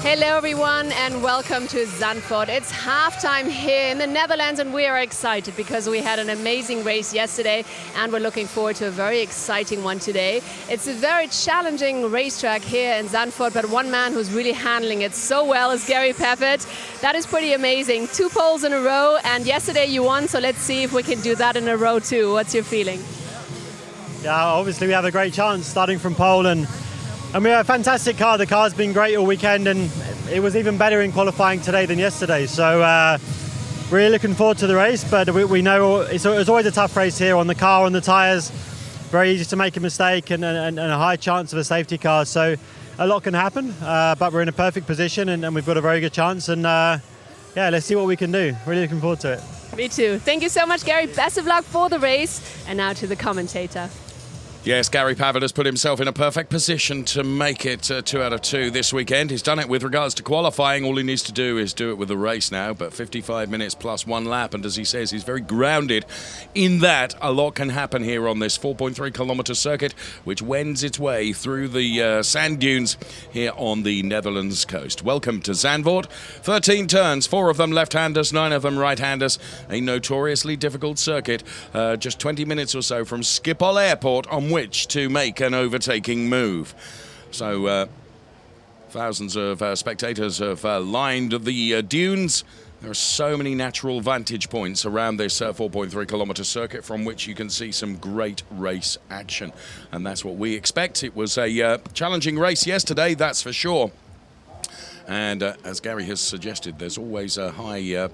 Hello everyone and welcome to Zandvoort. It's halftime here in the Netherlands and we are excited because we had an amazing race yesterday and we're looking forward to a very exciting one today. It's a very challenging racetrack here in Zandvoort, but one man who's really handling it so well is Gary Pavitt. That is pretty amazing. 2 poles in a row, and yesterday you won, so let's see if we can do that in a row too. What's your feeling? Yeah, obviously we have a great chance starting from pole, and we have a fantastic car. The car's been great all weekend, and it was even better in qualifying today than yesterday. So really looking forward to the race, but we know it's always a tough race here on the car, on the tyres. Very easy to make a mistake and a high chance of a safety car. So a lot can happen, but we're in a perfect position and we've got a very good chance. And yeah, let's see what we can do. Really looking forward to it. Me too. Thank you so much, Gary. Best of luck for the race. And now to the commentator. Yes, Gary Pavitt has put himself in a perfect position to make it 2 out of 2 this weekend. He's done it with regards to qualifying. All he needs to do is do it with the race now, but 55 minutes plus 1 lap, and as he says, he's very grounded in that. A lot can happen here on this 4.3 kilometre circuit, which wends its way through the sand dunes here on the Netherlands coast. Welcome to Zandvoort. 13 turns, 4 of them left-handers, 9 of them right-handers. A notoriously difficult circuit, just 20 minutes or so from Schiphol Airport, on which to make an overtaking move. So thousands of spectators have lined the dunes. There are so many natural vantage points around this 4.3 kilometre circuit from which you can see some great race action, and that's what we expect. It was a challenging race yesterday, that's for sure, and as Gary has suggested, there's always a high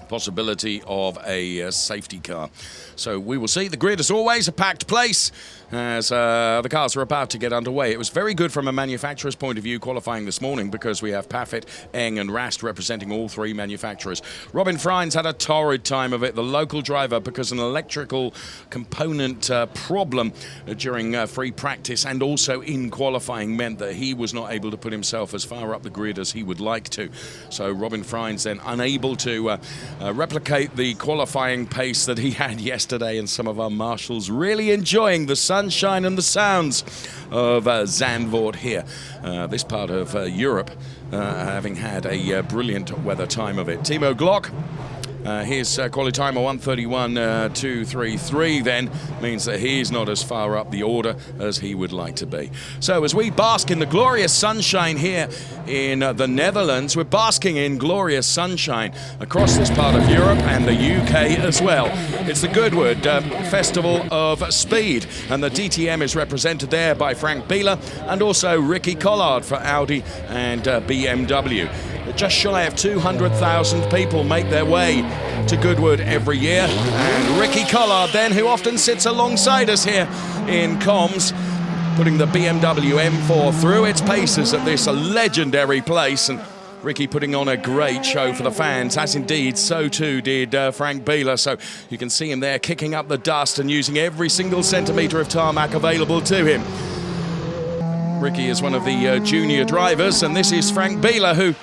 possibility of a safety car. So we will see. The grid, as always, a packed place as the cars are about to get underway. It was very good from a manufacturer's point of view qualifying this morning because we have Pavitt, Eng and Rast representing all 3 manufacturers. Robin Freins had a torrid time of it, the local driver, because an electrical component problem during free practice and also in qualifying meant that he was not able to put himself as far up the grid as he would like to. So Robin Freins then unable to replicate the qualifying pace that he had yesterday, and some of our marshals really enjoying the sunshine and the sounds of Zandvoort here. This part of Europe having had a brilliant weather time of it. Timo Glock, his quality time of 1:31.233 then means that he's not as far up the order as he would like to be. So as we bask in the glorious sunshine here in the Netherlands, we're basking in glorious sunshine across this part of Europe and the UK as well. It's the Goodwood Festival of Speed, and the DTM is represented there by Frank Bieler and also Ricky Collard for Audi and BMW. Just shy of 200,000 people make their way to Goodwood every year, and Ricky Collard then, who often sits alongside us here in comms, putting the BMW M4 through its paces at this legendary place, and Ricky putting on a great show for the fans, as indeed so too did Frank Bieler. So you can see him there kicking up the dust and using every single centimetre of tarmac available to him. Ricky is one of the junior drivers, and this is Frank Bieler, who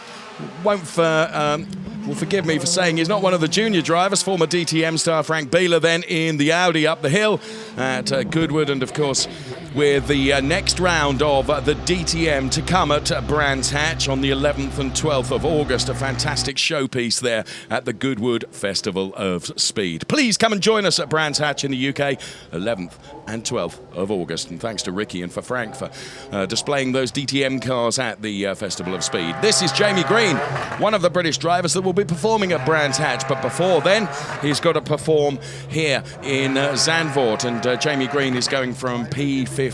will forgive me for saying he's not one of the junior drivers. Former DTM star Frank Bieler then in the Audi up the hill at Goodwood, and of course with the next round of the DTM to come at Brands Hatch on the 11th and 12th of August. A fantastic showpiece there at the Goodwood Festival of Speed. Please come and join us at Brands Hatch in the UK, 11th and 12th of August. And thanks to Ricky and for Frank for displaying those DTM cars at the Festival of Speed. This is Jamie Green, one of the British drivers that will be performing at Brands Hatch, but before then he's got to perform here in Zandvoort, and Jamie Green is going from P15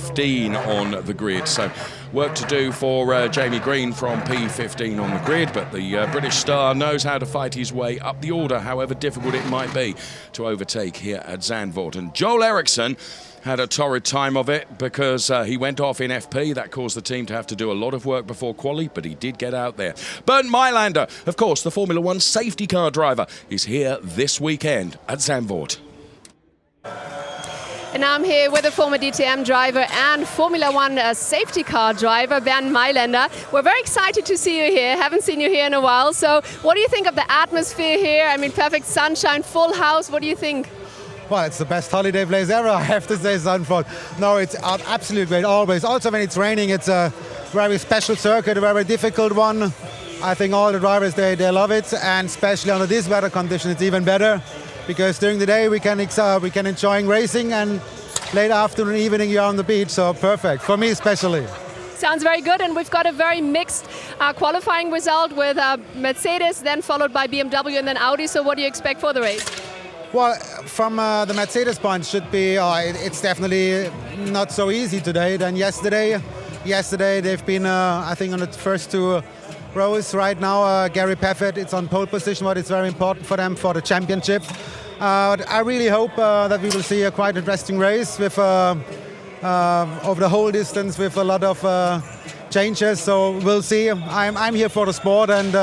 on the grid. So work to do for Jamie Green from P15 on the grid, but the British star knows how to fight his way up the order, however difficult it might be to overtake here at Zandvoort. And Joel Eriksson had a torrid time of it because he went off in FP. That caused the team to have to do a lot of work before quali, but he did get out there. Bernd Mailander, of course, the Formula One safety car driver, is here this weekend at Zandvoort. And I'm here with a former DTM driver and Formula One safety car driver, Bernd Mailander. We're very excited to see you here. Haven't seen you here in a while. So what do you think of the atmosphere here? I mean, perfect sunshine, full house. What do you think? Well, it's the best holiday place ever, I have to say, Zandvoort. No, it's absolutely great, always. Also, when it's raining, it's a very special circuit, a very difficult one. I think all the drivers, they love it, and especially under this weather condition, it's even better, because during the day we can enjoy racing, and late afternoon, evening, you're on the beach, so perfect, for me especially. Sounds very good, and we've got a very mixed qualifying result with Mercedes, then followed by BMW and then Audi, so what do you expect for the race? Well, from the Mercedes point, should be it's definitely not so easy today than yesterday. Yesterday they've been, I think, on the first two rows. Right now, Gary Paffett, it's on pole position, but it's very important for them for the championship. I really hope that we will see a quite interesting race with over the whole distance with a lot of changes. So we'll see. I'm here for the sport, and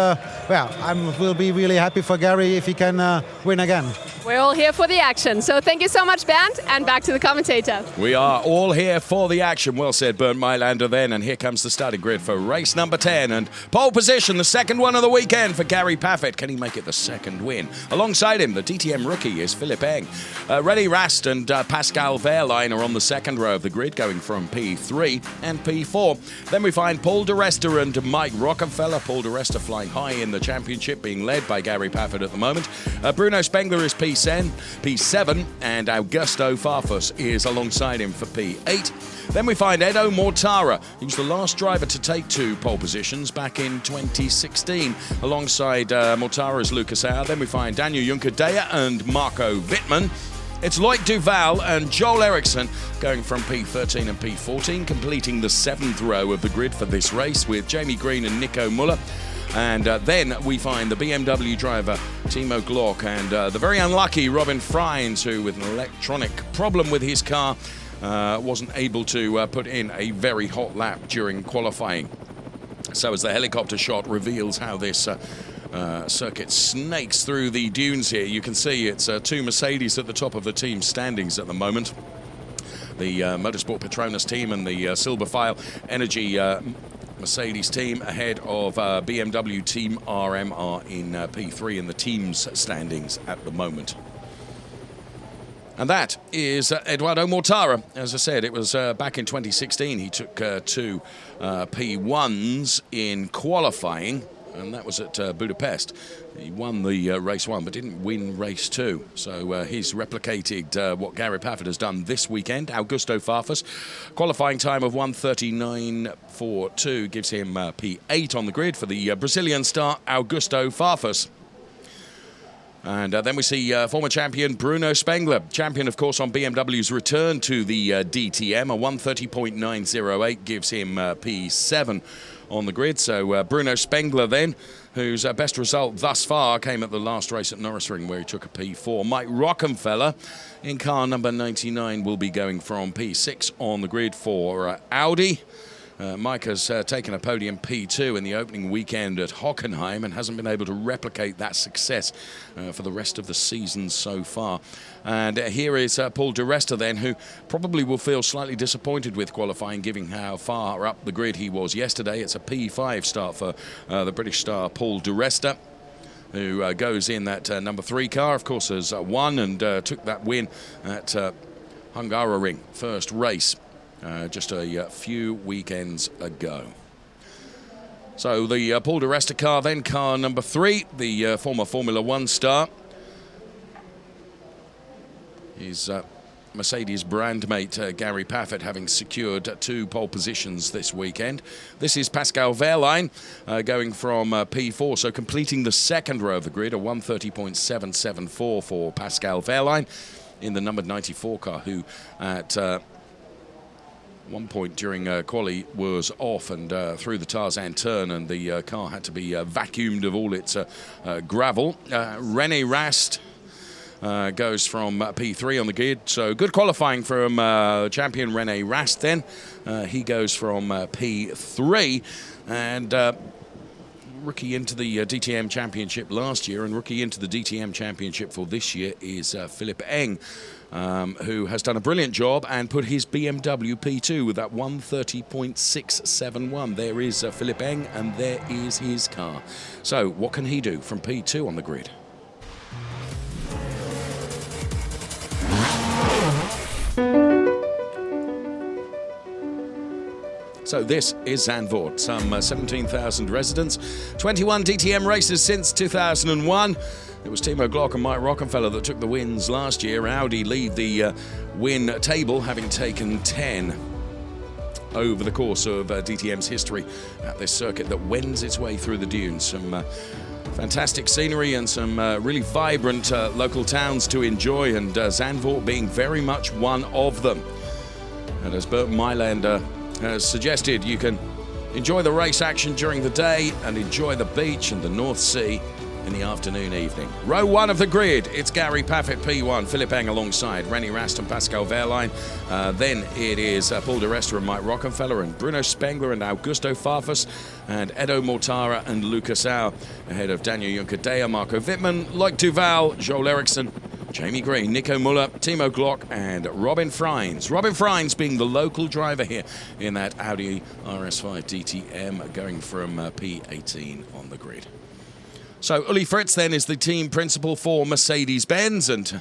will be really happy for Gary if he can win again. We're all here for the action. So thank you so much, Bernd, and back to the commentator. We are all here for the action. Well said, Bernd Mailander then. And here comes the starting grid for race number 10. And pole position, the second one of the weekend for Gary Paffett. Can he make it the second win? Alongside him, the DTM rookie is Philipp Eng. René Rast and Pascal Wehrlein are on the second row of the grid, going from P3 and P4. Then we find Paul de Resta and Mike Rockenfeller. Paul de Resta flying high in the championship, being led by Gary Paffett at the moment. Bruno Spengler is P7, and Augusto Farfus is alongside him for P8. Then we find Edo Mortara, who's the last driver to take two pole positions back in 2016. Alongside Mortara's Lucas Auer. Then we find Daniel Juncker-Deyer and Marco Wittmann. It's Loic Duval and Joel Eriksson going from P13 and P14, completing the seventh row of the grid for this race with Jamie Green and Nico Muller. And then we find the BMW driver Timo Glock and the very unlucky Robin Freins, who with an electronic problem with his car wasn't able to put in a very hot lap during qualifying. So as the helicopter shot reveals how this circuit snakes through the dunes here, you can see it's two Mercedes at the top of the team standings at the moment. The Motorsport Petronas team and the Silver File Energy Mercedes team ahead of BMW Team RMR in P3 in the team's standings at the moment. And that is Eduardo Mortara. As I said, it was back in 2016 he took two P1s in qualifying, and that was at Budapest. He won the race one, but didn't win race two. So he's replicated what Gary Paffett has done this weekend. Augusto Farfus, qualifying time of 1:39.42 gives him P8 on the grid for the Brazilian star Augusto Farfus. And then we see former champion Bruno Spengler, champion, of course, on BMW's return to the DTM. A 1:30.908 gives him P7 on the grid. So Bruno Spengler then, whose best result thus far came at the last race at Norrisring, where he took a P4. Mike Rockenfeller in car number 99 will be going from P6 on the grid for Audi. Mike has taken a podium P2 in the opening weekend at Hockenheim and hasn't been able to replicate that success for the rest of the season so far. And here is Paul de Resta then, who probably will feel slightly disappointed with qualifying, given how far up the grid he was yesterday. It's a P5 start for the British star Paul de Resta, who goes in that number 3 car, of course, has won and took that win at Hungaroring, first race. Just a few weekends ago. So the Paul de Resta car then, car number 3, the former Formula 1 star. His Mercedes brandmate Gary Paffett having secured 2 pole positions this weekend. This is Pascal Wehrlein going from P4, so completing the second row of the grid, a 1:30.774 for Pascal Wehrlein in the numbered 94 car, who at one point during quali was off and through the Tarzan turn, and the car had to be vacuumed of all its gravel. René Rast goes from P3 on the grid, so good qualifying from champion René Rast then. He goes from P3, and rookie into the DTM Championship last year and rookie into the DTM Championship for this year is Philipp Eng, who has done a brilliant job and put his BMW P2 with that 1:30.671. There is Philipp Eng, and there is his car. So what can he do from P2 on the grid? So this is Zandvoort, some 17,000 residents, 21 DTM races since 2001. It was Timo Glock and Mike Rockenfeller that took the wins last year. Audi lead the win table, having taken 10 over the course of DTM's history at this circuit that wends its way through the dunes. Some fantastic scenery and some really vibrant local towns to enjoy, and Zandvoort being very much one of them. And as Bert Mylander has suggested, you can enjoy the race action during the day and enjoy the beach and the North Sea in the afternoon, evening. Row 1 of the grid, it's Gary Paffett, P1, Philip Eng alongside Rennie Rast and Pascal Wehrlein. Then it is Paul Di Resta and Mike Rockenfeller and Bruno Spengler and Augusto Farfus and Edo Mortara and Lucas Au, ahead of Daniel Juncadella, Marco Wittmann, Loic Duval, Joel Eriksson, Jamie Green, Nico Muller, Timo Glock and Robin Freins. Robin Freins being the local driver here in that Audi RS5 DTM, going from P18 on the grid. So Uli Fritz then is the team principal for Mercedes-Benz, and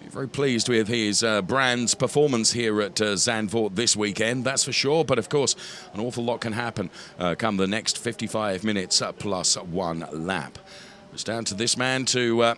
very pleased with his brand's performance here at Zandvoort this weekend, that's for sure. But of course, an awful lot can happen come the next 55 minutes plus 1 lap. It's down to this man to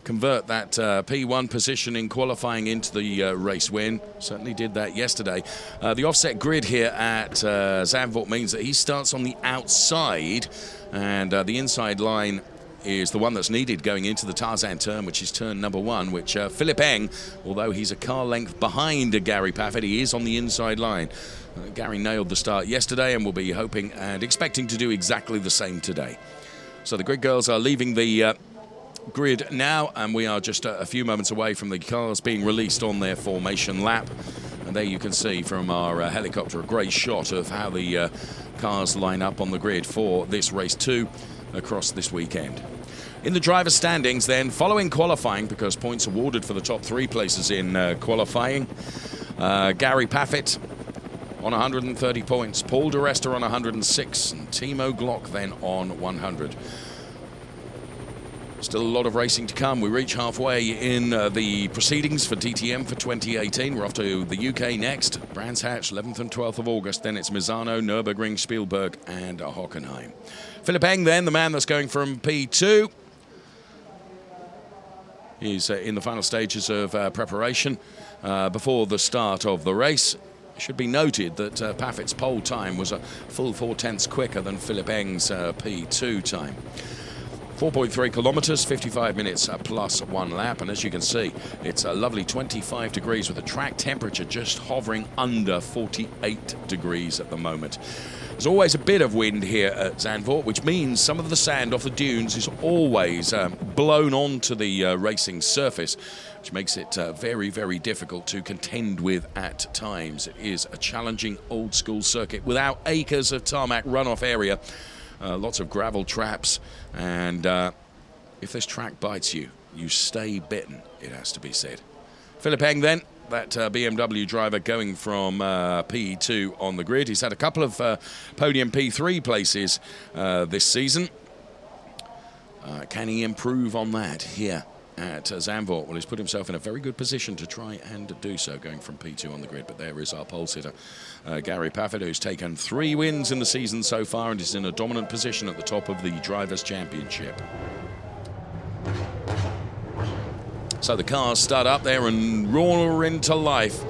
convert that P1 position in qualifying into the race win. Certainly did that yesterday. The offset grid here at Zandvoort means that he starts on the outside, and the inside line is the one that's needed going into the Tarzan turn, which is turn number 1, which Philip Eng, although he's a car length behind Gary Paffett, he is on the inside line. Gary nailed the start yesterday and will be hoping and expecting to do exactly the same today. So the grid girls are leaving the grid now, and we are just a few moments away from the cars being released on their formation lap. And there you can see from our helicopter a great shot of how the cars line up on the grid for this race 2 across this weekend. In the driver's standings then, following qualifying, because points awarded for the top 3 places in qualifying, Gary Paffett on 130 points, Paul Di Resta on 106, and Timo Glock then on 100. Still a lot of racing to come. We reach halfway in the proceedings for DTM for 2018. We're off to the UK next. Brands Hatch, 11th and 12th of August. Then it's Misano, Nürburgring, Spielberg and Hockenheim. Philip Eng then, the man that's going from P2. He's in the final stages of preparation before the start of the race. It should be noted that Paffett's pole time was a full 4 tenths quicker than Philip Eng's P2 time. 4.3 kilometers, 55 minutes plus 1 lap, and as you can see, it's a lovely 25 degrees with the track temperature just hovering under 48 degrees at the moment. There's always a bit of wind here at Zandvoort, which means some of the sand off the dunes is always blown onto the racing surface, which makes it very, very difficult to contend with at times. It is a challenging old school circuit without acres of tarmac runoff area. Lots of gravel traps, and if this track bites you, you stay bitten, it has to be said. Philip Eng then, that BMW driver going from P2 on the grid. He's had a couple of podium P3 places this season. Can he improve on that here at Zandvoort? Well, he's put himself in a very good position to try and do so, going from P2 on the grid. But there is our pole sitter, Gary Paffett, who's taken 3 wins in the season so far and is in a dominant position at the top of the Drivers' Championship. So the cars start up there and roar into life,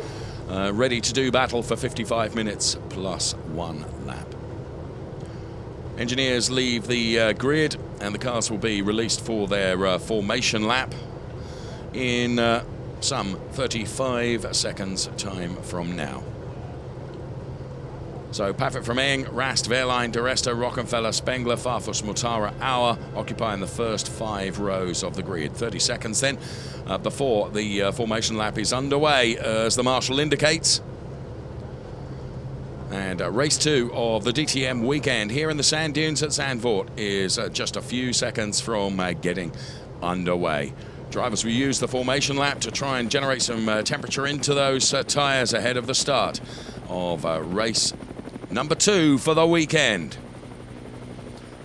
ready to do battle for 55 minutes plus 1 lap. Engineers leave the grid, and the cars will be released for their formation lap in some 35 seconds time from now. So Paffett from Eng, Rast, Wehrlein, Di Resta, Rockenfeller, Spengler, Farfus, Mortara, Auer occupying the first 5 rows of the grid. 30 seconds then before the formation lap is underway, as the marshal indicates. And race 2 of the DTM weekend here in the sand dunes at Zandvoort is just a few seconds from getting underway. Drivers will use the formation lap to try and generate some temperature into those tyres ahead of the start of race number 2 for the weekend.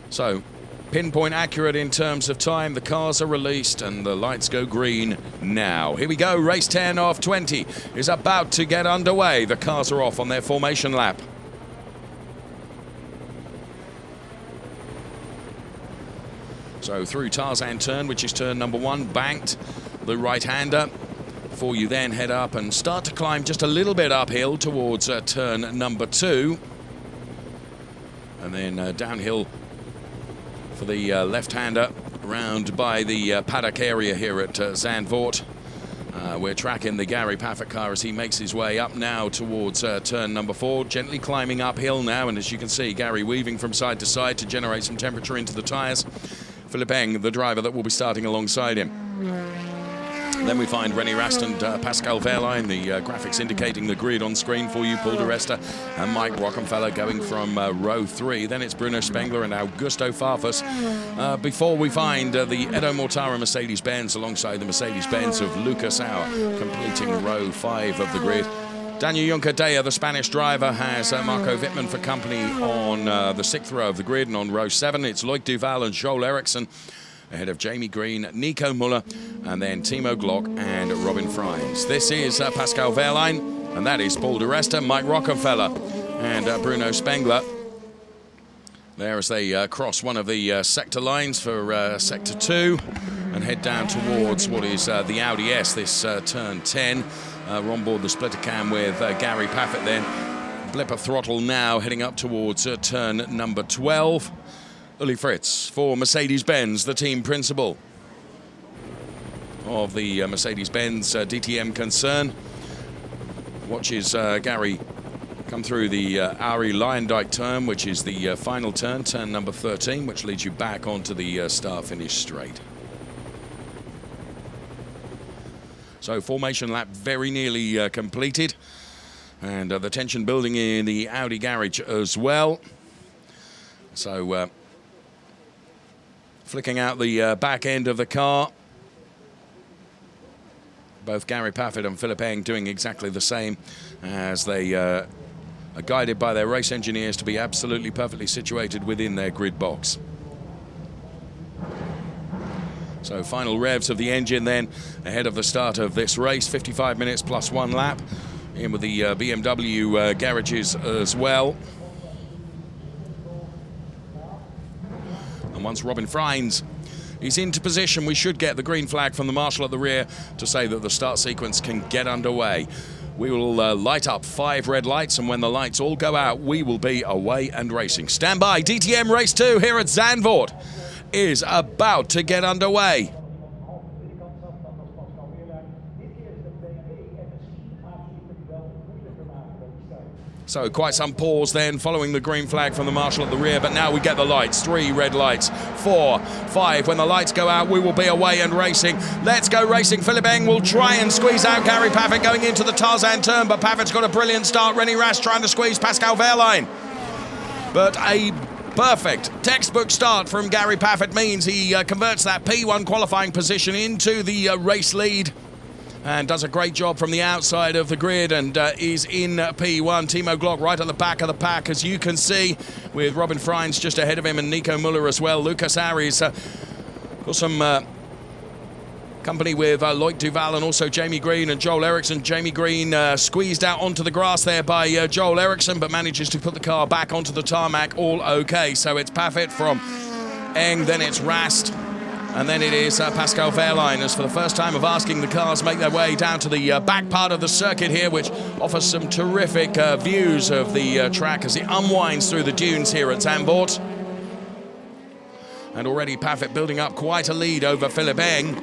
So, pinpoint accurate in terms of time. The cars are released and the lights go green now. Here we go. Race 10 of 20 is about to get underway. The cars are off on their formation lap. So through Tarzan turn, which is turn number 1, banked the right-hander, before you then head up and start to climb just a little bit uphill towards turn number 2. And then downhill for the left-hander, around by the paddock area here at Zandvoort. We're tracking the Gary Paffett car as he makes his way up now towards turn number 4, gently climbing uphill now, and as you can see, Gary weaving from side to side to generate some temperature into the tyres. Philipp Eng, the driver that will be starting alongside him. Then we find René Rast and Pascal Wehrlein, the graphics indicating the grid on screen for you, Paul di Resta and Mike Rockenfeller going from row 3. Then it's Bruno Spengler and Augusto Farfus before we find the Edo Mortara Mercedes-Benz alongside the Mercedes-Benz of Lucas Auer completing row 5 of the grid. Daniel Juncadella, the Spanish driver, has Marco Wittmann for company on the 6th row of the grid, and on row 7 it's Loic Duval and Joel Eriksson ahead of Jamie Green, Nico Muller, and then Timo Glock and Robin Freins. This is Pascal Wehrlein, and that is Paul di Resta, Mike Rockenfeller, and Bruno Spengler. There as they cross one of the sector lines for sector 2 and head down towards what is the Audi S, this turn 10. We're on board the splitter cam with Gary Paffett then. Blipper throttle now heading up towards turn number 12. Uli Fritz for Mercedes-Benz, the team principal of the Mercedes-Benz DTM concern. Watches Gary come through the Auri Leyendijk turn, which is the final turn, turn number 13, which leads you back onto the start-finish straight. So formation lap very nearly completed, and the tension building in the Audi garage as well. So flicking out the back end of the car. Both Gary Paffett and Philipp Eng doing exactly the same, as they are guided by their race engineers to be absolutely perfectly situated within their grid box. So final revs of the engine then ahead of the start of this race, 55 minutes plus 1 lap, in with the BMW garages as well. And once Robin Freins is into position, we should get the green flag from the marshal at the rear to say that the start sequence can get underway. We will light up 5 red lights, and when the lights all go out, we will be away and racing. Stand by, DTM Race 2 here at Zandvoort is about to get underway. So quite some pause then following the green flag from the marshal at the rear, but now we get the lights. 3 red lights, 4, 5. When the lights go out, we will be away and racing. Let's go racing. Philipp Eng will try and squeeze out Gary Paffett going into the Tarzan turn, but Paffett's got a brilliant start. René Rast trying to squeeze Pascal Wehrlein. But a perfect textbook start from Gary Paffett means he converts that P1 qualifying position into the race lead, and does a great job from the outside of the grid, and is in P1. Timo Glock right at the back of the pack, as you can see, with Robin Freins just ahead of him and Nico Muller as well. Lucas Auer's got some company with Loic Duval and also Jamie Green and Joel Eriksson. Jamie Green squeezed out onto the grass there by Joel Eriksson, but manages to put the car back onto the tarmac all okay. So it's Paffett from Eng, then it's Rast, and then it is Pascal Wehrlein, as for the first time of asking, the cars make their way down to the back part of the circuit here, which offers some terrific views of the track as it unwinds through the dunes here at Zandvoort. And already Paffett building up quite a lead over Philipp Eng.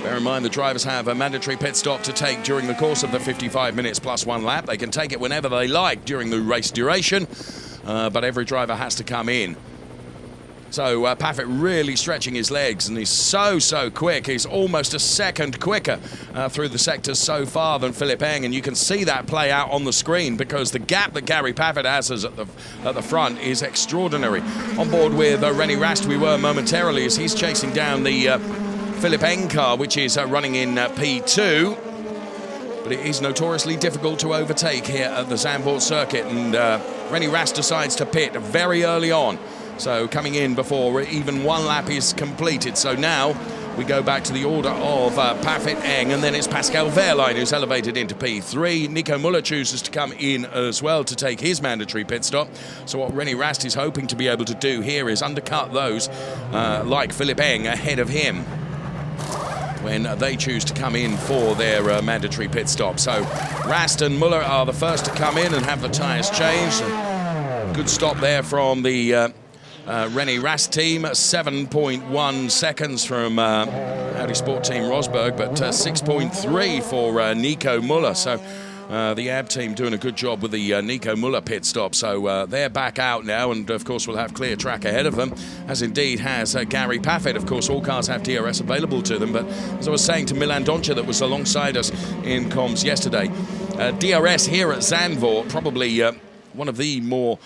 Bear in mind the drivers have a mandatory pit stop to take during the course of the 55 minutes plus 1 lap. They can take it whenever they like during the race duration, but every driver has to come in. So Paffett really stretching his legs, and he's so quick. He's almost a second quicker through the sectors so far than Philipp Eng, and you can see that play out on the screen because the gap that Gary Paffett has at the front is extraordinary. On board with René Rast we were momentarily, as he's chasing down the Philipp Eng car, which is running in P2. But it is notoriously difficult to overtake here at the Zandvoort circuit, and René Rast decides to pit very early on. So coming in before even 1 lap is completed. So now we go back to the order of Paffett, Eng, and then it's Pascal Wehrlein who's elevated into P3. Nico Müller chooses to come in as well to take his mandatory pit stop. So what René Rast is hoping to be able to do here is undercut those like Philipp Eng ahead of him when they choose to come in for their mandatory pit stop. So Rast and Müller are the first to come in and have the tyres changed. Good stop there from the René Rast team, 7.1 seconds from Audi Sport Team Rosberg, but 6.3 for Nico Müller. So the AB team doing a good job with the Nico Müller pit stop. So they're back out now, and of course we'll have clear track ahead of them, as indeed has Gary Paffett. Of course, all cars have DRS available to them, but as I was saying to Milan Doncha that was alongside us in comms yesterday, DRS here at Zandvoort, probably one of the more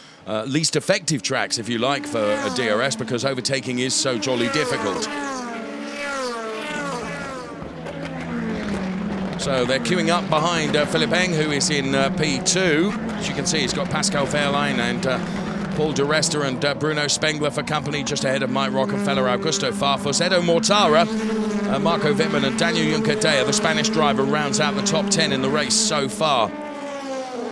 least effective tracks, if you like, for a DRS, because overtaking is so jolly difficult. So they're queuing up behind Philipp Eng, who is in P2. As you can see, he's got Pascal Wehrlein and Paul di Resta and Bruno Spengler for company, just ahead of Mike Rockefeller, Augusto Farfus, Edo Mortara, Marco Wittmann and Daniel Juncadella. The Spanish driver rounds out the top 10 in the race so far.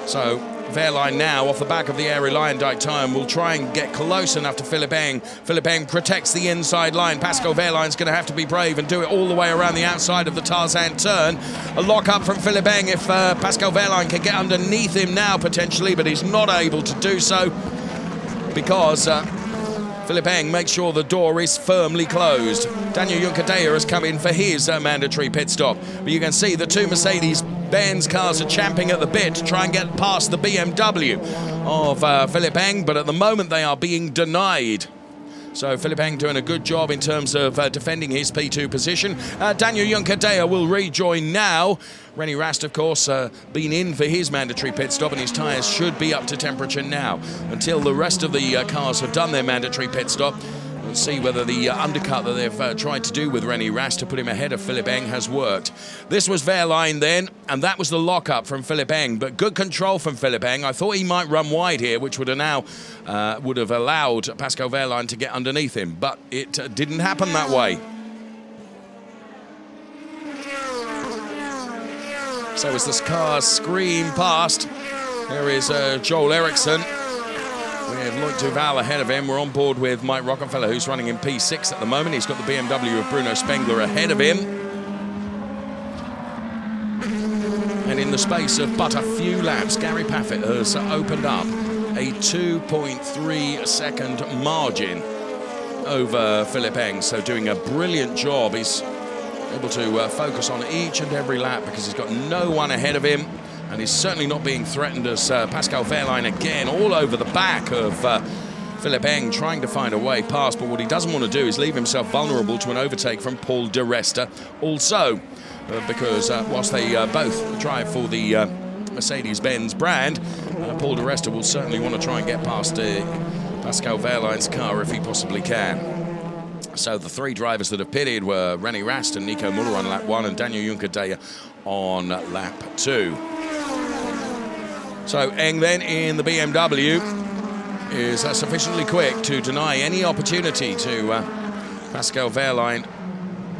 So Wehrlein now, off the back of the Aeri Lyondike tyre, and will try and get close enough to Philipp Eng. Philipp Eng protects the inside line. Pascal Wehrlein's going to have to be brave and do it all the way around the outside of the Tarzan turn. A lock-up from Philipp Eng if Pascal Wehrlein can get underneath him now, potentially, but he's not able to do so because Philipp Eng makes sure the door is firmly closed. Daniel Juncadella has come in for his mandatory pit stop. But you can see the two Mercedes-Benz cars are champing at the bit to try and get past the BMW of Philipp Eng, but at the moment they are being denied. So Philipp Eng doing a good job in terms of defending his P2 position. Daniel Juncadella will rejoin now. René Rast, of course, been in for his mandatory pit stop, and his tyres should be up to temperature now. Until the rest of the cars have done their mandatory pit stop, we'll see whether the undercut that they've tried to do with René Rast to put him ahead of Philipp Eng has worked. This was Wehrlein then, and that was the lock-up from Philipp Eng, but good control from Philipp Eng. I thought he might run wide here, which would have now would have allowed Pascal Wehrlein to get underneath him, but it didn't happen that way. So as the cars scream past, there is Joel Eriksson with Loic Duval ahead of him. We're on board with Mike Rockefeller, who's running in P6 at the moment. He's got the BMW of Bruno Spengler ahead of him. And in the space of but a few laps, Gary Paffett has opened up a 2.3 second margin over Philipp Eng. So doing a brilliant job. He's able to focus on each and every lap because he's got no one ahead of him, and he's certainly not being threatened as Pascal Wehrlein again all over the back of Philipp Eng, trying to find a way past, but what he doesn't want to do is leave himself vulnerable to an overtake from Paul di Resta also, because whilst they both drive for the Mercedes-Benz brand, Paul di Resta will certainly want to try and get past Pascal Wehrlein's car if he possibly can. So the three drivers that have pitted were René Rast and Nico Müller on lap 1 and Daniel Juncadella on lap 2. So Eng then in the BMW is sufficiently quick to deny any opportunity to Pascal Wehrlein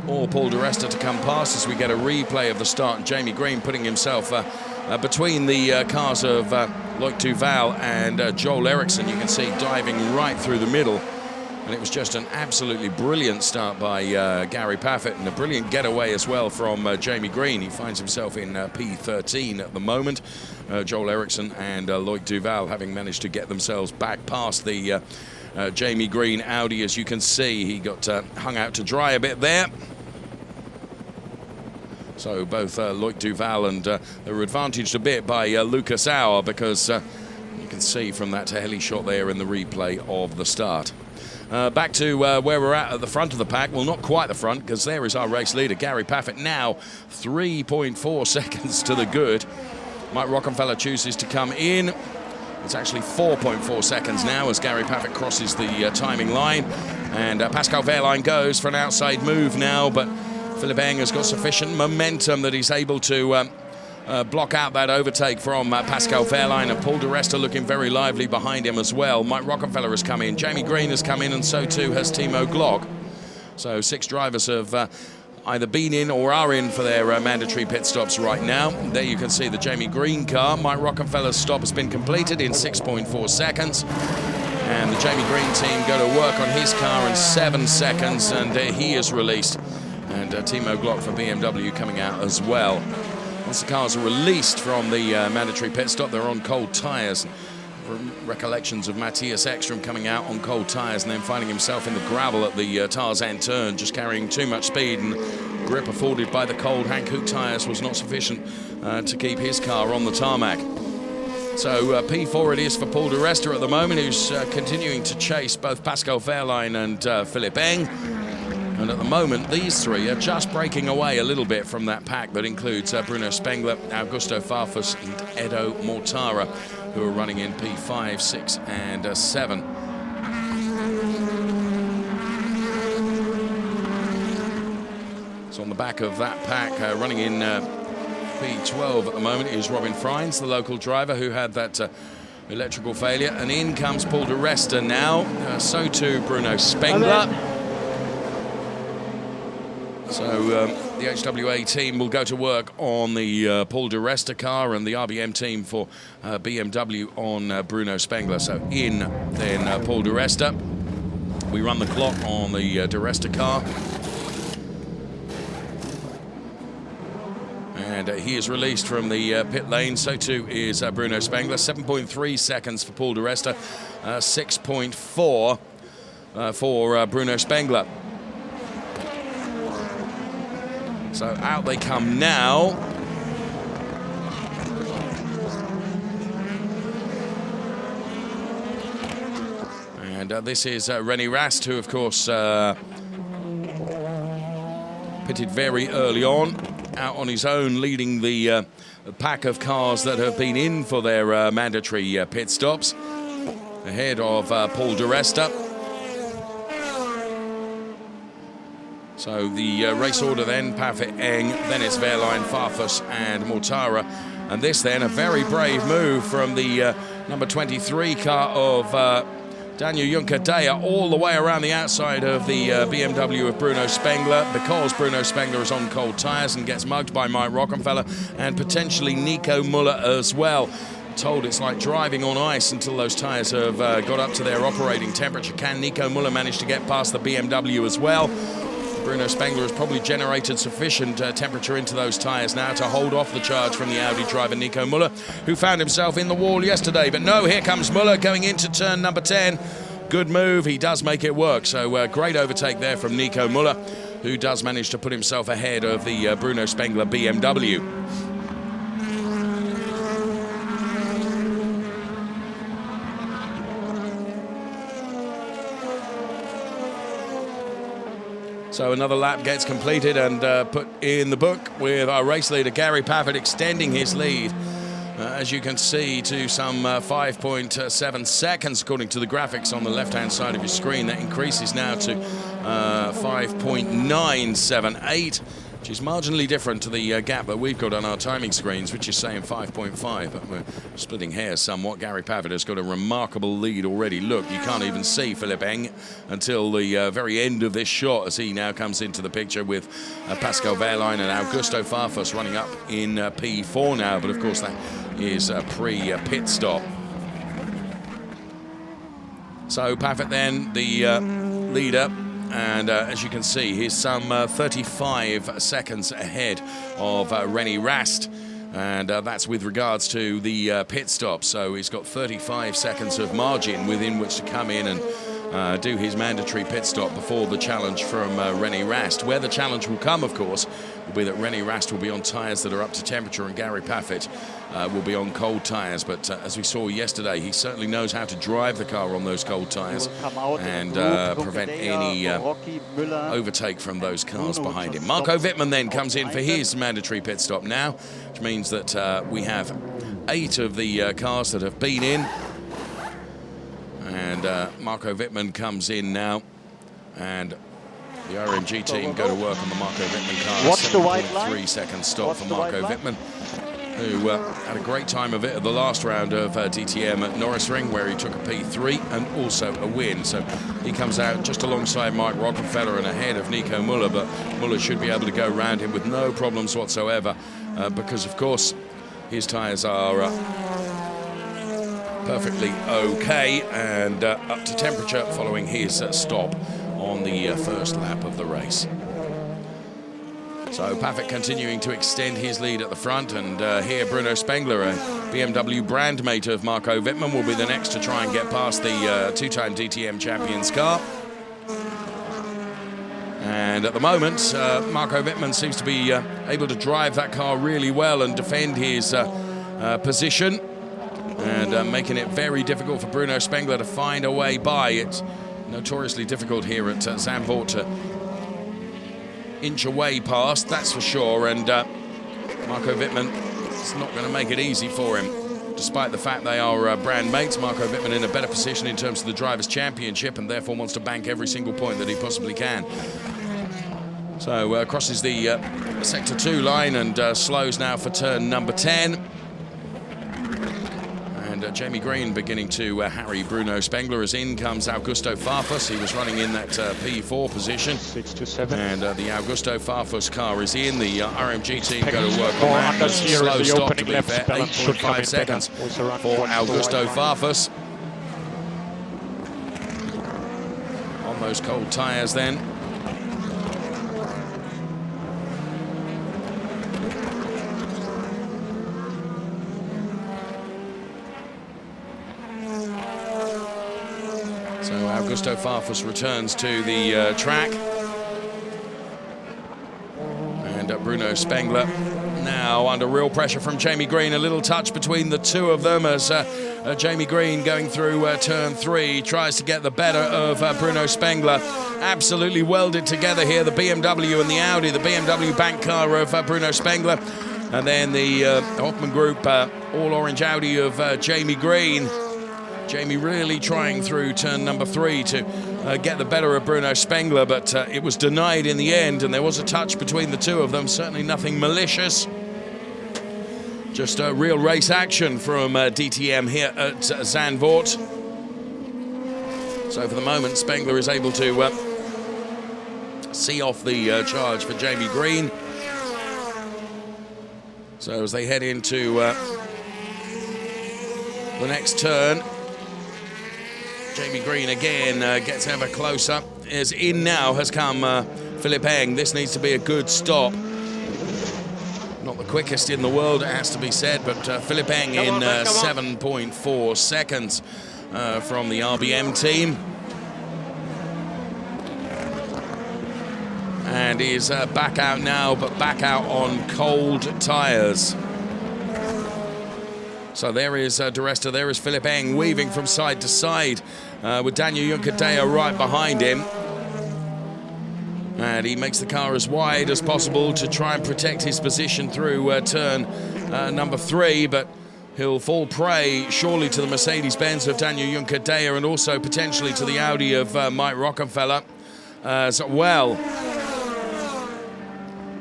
or Paul di Resta to come past as we get a replay of the start. Jamie Green putting himself between the cars of Loic Duval and Joel Eriksson. You can see diving right through the middle. And it was just an absolutely brilliant start by Gary Paffett, and a brilliant getaway as well from Jamie Green. He finds himself in P13 at the moment. Joel Eriksson and Loic Duval having managed to get themselves back past the Jamie Green Audi. As you can see, he got hung out to dry a bit there. So both Loic Duval and they were advantaged a bit by Lucas Auer, because you can see from that heli shot there in the replay of the start. Back to where we're at the front of the pack. Well, not quite the front, because there is our race leader, Gary Paffett, now 3.4 seconds to the good. Mike Rockefeller chooses to come in. It's actually 4.4 seconds now as Gary Paffett crosses the timing line. And Pascal Wehrlein goes for an outside move now, but Philipp Eng has got sufficient momentum that he's able to block out that overtake from Pascal Wehrlein, and Paul di Resta looking very lively behind him as well. Mike Rockefeller has come in, Jamie Green has come in, and so too has Timo Glock. So 6 drivers have either been in or are in for their mandatory pit stops right now. There you can see the Jamie Green car. Mike Rockenfeller's stop has been completed in 6.4 seconds. And the Jamie Green team go to work on his car in 7 seconds, and he is released. And Timo Glock for BMW coming out as well. Once the cars are released from the mandatory pit stop, they're on cold tyres. Recollections of Matthias Ekstrom coming out on cold tyres and then finding himself in the gravel at the Tarzan turn, just carrying too much speed, and grip afforded by the cold Hankook tyres was not sufficient to keep his car on the tarmac. So P4 it is for Paul di Resta at the moment, who's continuing to chase both Pascal Wehrlein and Philipp Eng. And at the moment, these three are just breaking away a little bit from that pack that includes Bruno Spengler, Augusto Farfus and Edo Mortara, who are running in P5, 6 and 7. So on the back of that pack, running in P12 at the moment is Robin Freins, the local driver who had that electrical failure. And in comes Paul di Resta now, so too Bruno Spengler. So the HWA team will go to work on the Paul di Resta car, and the RBM team for BMW on Bruno Spengler. So in then Paul di Resta. We run the clock on the di Resta car. And he is released from the pit lane. So too is Bruno Spengler. 7.3 seconds for Paul di Resta. 6.4 for Bruno Spengler. So out they come now. And this is René Rast, who of course pitted very early on, out on his own, leading the pack of cars that have been in for their mandatory pit stops, ahead of Paul di Resta. So the race order then, Parfit Eng, then it's Wehrlein, Farfus and Mortara. And this then, a very brave move from the number 23 car of Daniel Juncker-Deyer all the way around the outside of the BMW of Bruno Spengler, because Bruno Spengler is on cold tyres and gets mugged by Mike Rockenfeller and potentially Nico Müller as well. Told it's like driving on ice until those tyres have got up to their operating temperature. Can Nico Müller manage to get past the BMW as well? Bruno Spengler has probably generated sufficient temperature into those tyres now to hold off the charge from the Audi driver Nico Müller, who found himself in the wall yesterday. But no, here comes Müller going into turn number 10. Good move, he does make it work. So great overtake there from Nico Müller, who does manage to put himself ahead of the Bruno Spengler BMW. So another lap gets completed and put in the book, with our race leader Gary Pavitt extending his lead, as you can see, to some 5.7 seconds according to the graphics on the left-hand side of your screen. That increases now to 5.978, which is marginally different to the gap that we've got on our timing screens, which is saying 5.5, but we're splitting hairs somewhat. Gary Pavitt has got a remarkable lead already. Look, you can't even see Philipp Eng until the very end of this shot, as he now comes into the picture with Pascal Wehrlein and Augusto Farfus running up in P4 now, but of course that is a pre-pit stop. So Pavitt then, the leader, and as you can see, he's some 35 seconds ahead of René Rast, and that's with regards to the pit stop. So he's got 35 seconds of margin within which to come in and do his mandatory pit stop before the challenge from René Rast. Where the challenge will come, of course, will be that René Rast will be on tyres that are up to temperature, and Gary Pavitt will be on cold tyres. But as we saw yesterday, he certainly knows how to drive the car on those cold tyres and prevent any overtake from those cars behind him. Marco Wittmann then comes in for his mandatory pit stop now, which means that we have 8 of the cars that have been in. And Marco Wittmann comes in now, and the RMG team go to work on the Marco Wittmann car. Watch the white line. 3 second stop for Marco Wittmann. who had a great time of it at the last round of DTM at Norris Ring, where he took a P3 and also a win. So he comes out just alongside Mike Rockefeller and ahead of Nico Müller, but Müller should be able to go round him with no problems whatsoever because, of course, his tyres are perfectly okay and up to temperature following his stop on the first lap of the race. So Pavic continuing to extend his lead at the front, and here Bruno Spengler, a BMW brand mate of Marco Wittmann, will be the next to try and get past the two-time DTM champion's car. And at the moment, Marco Wittmann seems to be able to drive that car really well and defend his position, and making it very difficult for Bruno Spengler to find a way by. It's notoriously difficult here at Zandvoort to inch away past, that's for sure, and Marco Wittmann is not going to make it easy for him. Despite the fact they are brand mates, Marco Wittmann in a better position in terms of the Drivers' Championship and therefore wants to bank every single point that he possibly can. So crosses the Sector 2 line and slows now for turn number 10. And Jamie Green beginning to harry Bruno Spengler, as in comes Augusto Farfus. He was running in that P4 position. 6 to 7. And the Augusto Farfus car is in. The RMG team go to work on that. It's a slow stop, to be fair. 8.5 seconds for Augusto Farfus. On those cold tyres then. So Augusto Farfus returns to the track. And Bruno Spengler now under real pressure from Jamie Green. A little touch between the two of them as Jamie Green going through turn 3 tries to get the better of Bruno Spengler. Absolutely welded together here, the BMW and the Audi. The BMW bank car of Bruno Spengler. And then the Hoffman Group all-orange Audi of Jamie Green. Jamie really trying through turn number 3 to get the better of Bruno Spengler, but it was denied in the end, and there was a touch between the two of them. Certainly nothing malicious. Just real race action from DTM here at Zandvoort. So for the moment, Spengler is able to see off the charge for Jamie Green. So as they head into the next turn, Jamie Green again gets ever closer. As in now has come Philipp Eng. This needs to be a good stop. Not the quickest in the world, it has to be said, but Philipp Eng in 7.4 seconds from the RBM team. And is back out now, but back out on cold tyres. So there is De Resta, there is Philipp Eng weaving from side to side with Daniel Juncadella right behind him. And he makes the car as wide as possible to try and protect his position through turn number 3, but he'll fall prey surely to the Mercedes-Benz of Daniel Juncadella and also potentially to the Audi of Mike Rockefeller as well.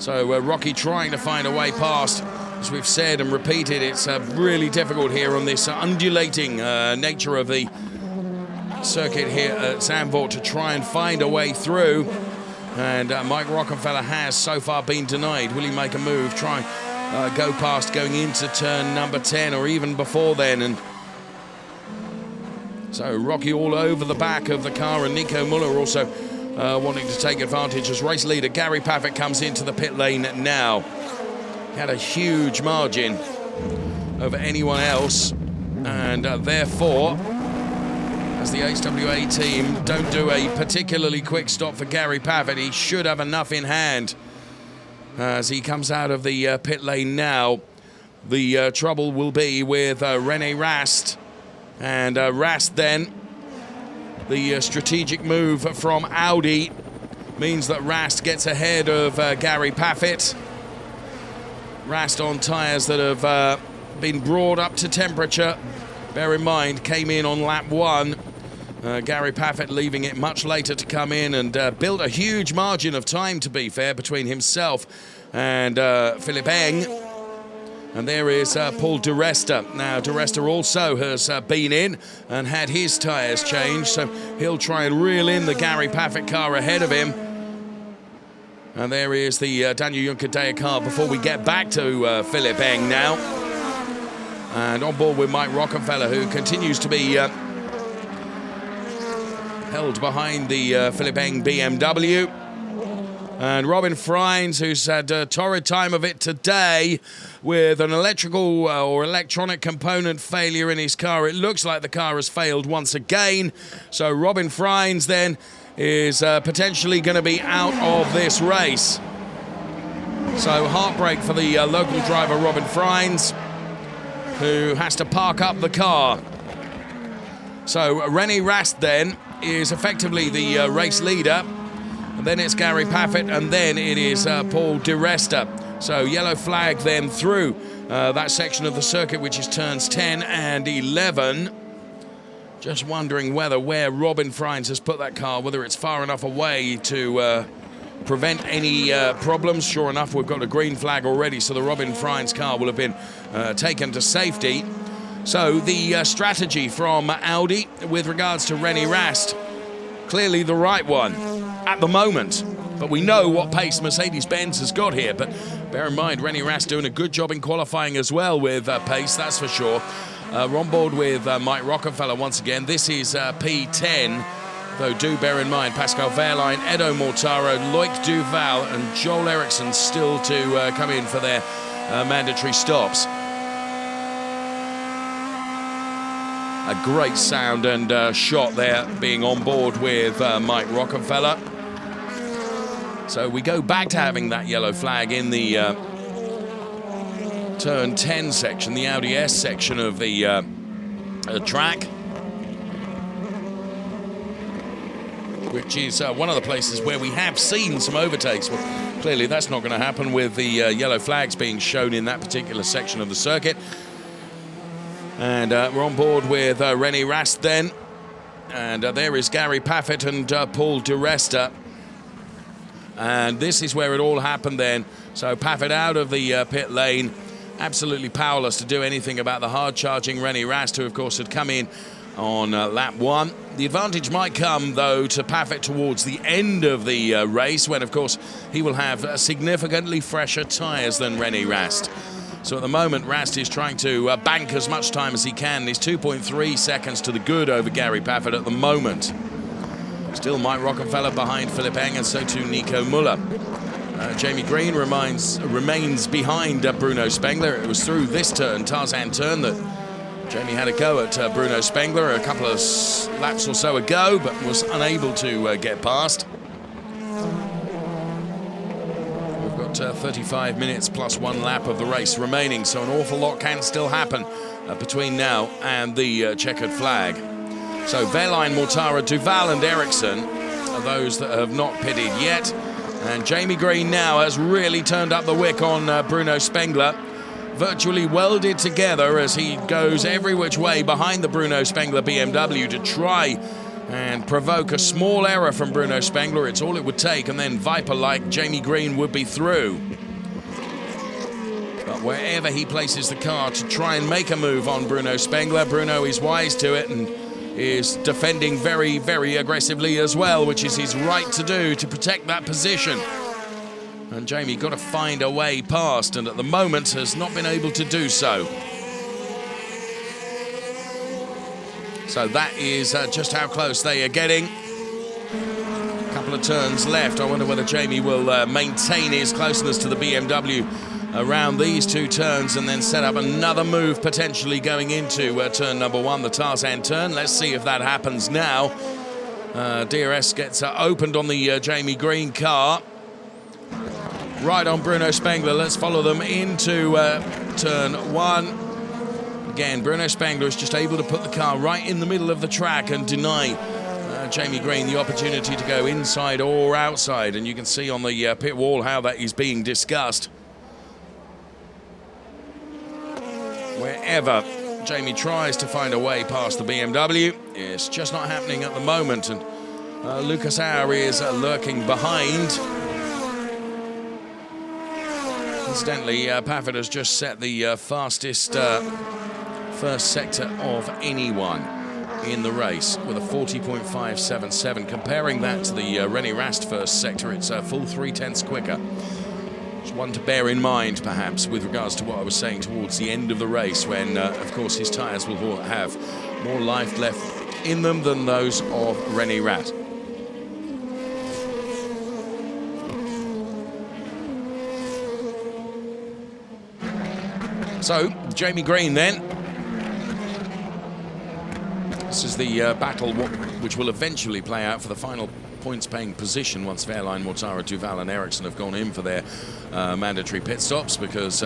So Rocky trying to find a way past. As we've said and repeated, it's really difficult here on this undulating nature of the circuit here at Zandvoort to try and find a way through. And Mike Rockefeller has so far been denied. Will he make a move, try go past going into turn number 10 or even before then? And so Rocky all over the back of the car, and Nico Müller also wanting to take advantage as race leader Gary Pavic comes into the pit lane now. Had a huge margin over anyone else, and therefore, as the HWA team don't do a particularly quick stop for Gary Pavic, he should have enough in hand as he comes out of the pit lane now. The trouble will be with René Rast, and Rast then, the strategic move from Audi means that Rast gets ahead of Gary Pavic. Rast on tyres that have been brought up to temperature. Bear in mind, came in on lap 1. Gary Pavic leaving it much later to come in and built a huge margin of time, to be fair, between himself and Philipp Eng. And there is Paul Di Resta. Now, Di Resta also has been in and had his tyres changed, so he'll try and reel in the Gary Paffett car ahead of him. And there is the Daniel Juncadella car before we get back to Philip Eng now. And on board with Mike Rockefeller, who continues to be held behind the Philip Eng BMW. And Robin Freins, who's had a torrid time of it today with an electrical or electronic component failure in his car. It looks like the car has failed once again. So Robin Freins then is potentially going to be out of this race. So heartbreak for the local driver Robin Freins, who has to park up the car. So René Rast then is effectively the race leader. And then it's Gary Paffett, and then it is Paul Di Resta. So yellow flag then through that section of the circuit, which is turns 10 and 11. Just wondering where Robin Freins has put that car, whether it's far enough away to prevent any problems. Sure enough, we've got a green flag already, so the Robin Freins car will have been taken to safety. So the strategy from Audi with regards to René Rast, clearly the right one at the moment. But we know what pace Mercedes-Benz has got here. But bear in mind, René Rast doing a good job in qualifying as well with pace, that's for sure. We're on board with Mike Rockefeller once again. This is P10, though do bear in mind Pascal Wehrlein, Edo Mortaro, Loic Duval and Joel Eriksson still to come in for their mandatory stops. A great sound and shot there being on board with Mike Rockefeller. So we go back to having that yellow flag in the turn 10 section, the Audi S section of the track, which is one of the places where we have seen some overtakes. Well, clearly that's not going to happen with the yellow flags being shown in that particular section of the circuit. And we're on board with René Rast then. And there is Gary Paffett and Paul Di Resta. And this is where it all happened then. So Paffett out of the pit lane, absolutely powerless to do anything about the hard-charging René Rast, who of course had come in on lap 1. The advantage might come, though, to Paffett towards the end of the race, when of course he will have significantly fresher tyres than René Rast. So at the moment, Rast is trying to bank as much time as he can. He's 2.3 seconds to the good over Gary Paffett at the moment. Still Mike Rockefeller behind Philip Eng, and so too Nico Muller. Jamie Green remains behind Bruno Spengler. It was through this turn, Tarzan turn, that Jamie had a go at Bruno Spengler a couple of laps or so ago, but was unable to get past. 35 minutes plus 1 lap of the race remaining, so an awful lot can still happen between now and the checkered flag. So Wehrlein, Mortara, Duval and Eriksson are those that have not pitted yet, and Jamie Green now has really turned up the wick on Bruno Spengler, virtually welded together as he goes every which way behind the Bruno Spengler BMW to try and provoke a small error from Bruno Spengler. It's all it would take, and then Viper-like Jamie Green would be through. But wherever he places the car to try and make a move on Bruno Spengler, Bruno is wise to it and is defending very, very aggressively as well, which is his right to do to protect that position. And Jamie got to find a way past, and at the moment has not been able to do so. So that is just how close they are getting. A couple of turns left. I wonder whether Jamie will maintain his closeness to the BMW around these 2 turns and then set up another move potentially going into turn number 1, the Tarzan turn. Let's see if that happens now. DRS gets opened on the Jamie Green car. Right on Bruno Spengler. Let's follow them into turn 1. Again, Bruno Spengler is just able to put the car right in the middle of the track and deny Jamie Green the opportunity to go inside or outside. And you can see on the pit wall how that is being discussed. Wherever Jamie tries to find a way past the BMW, it's just not happening at the moment. And Lucas Auer is lurking behind. Incidentally, Pafford has just set the fastest first sector of anyone in the race with a 40.577. Comparing that to the René Rast first sector, it's a full 0.3 quicker. It's one to bear in mind, perhaps, with regards to what I was saying towards the end of the race, when, of course, his tyres will have more life left in them than those of René Rast. So, Jamie Green then. This is the battle which will eventually play out for the final points-paying position once Wehrlein, Mortara, Duval and Ericsson have gone in for their mandatory pit stops, because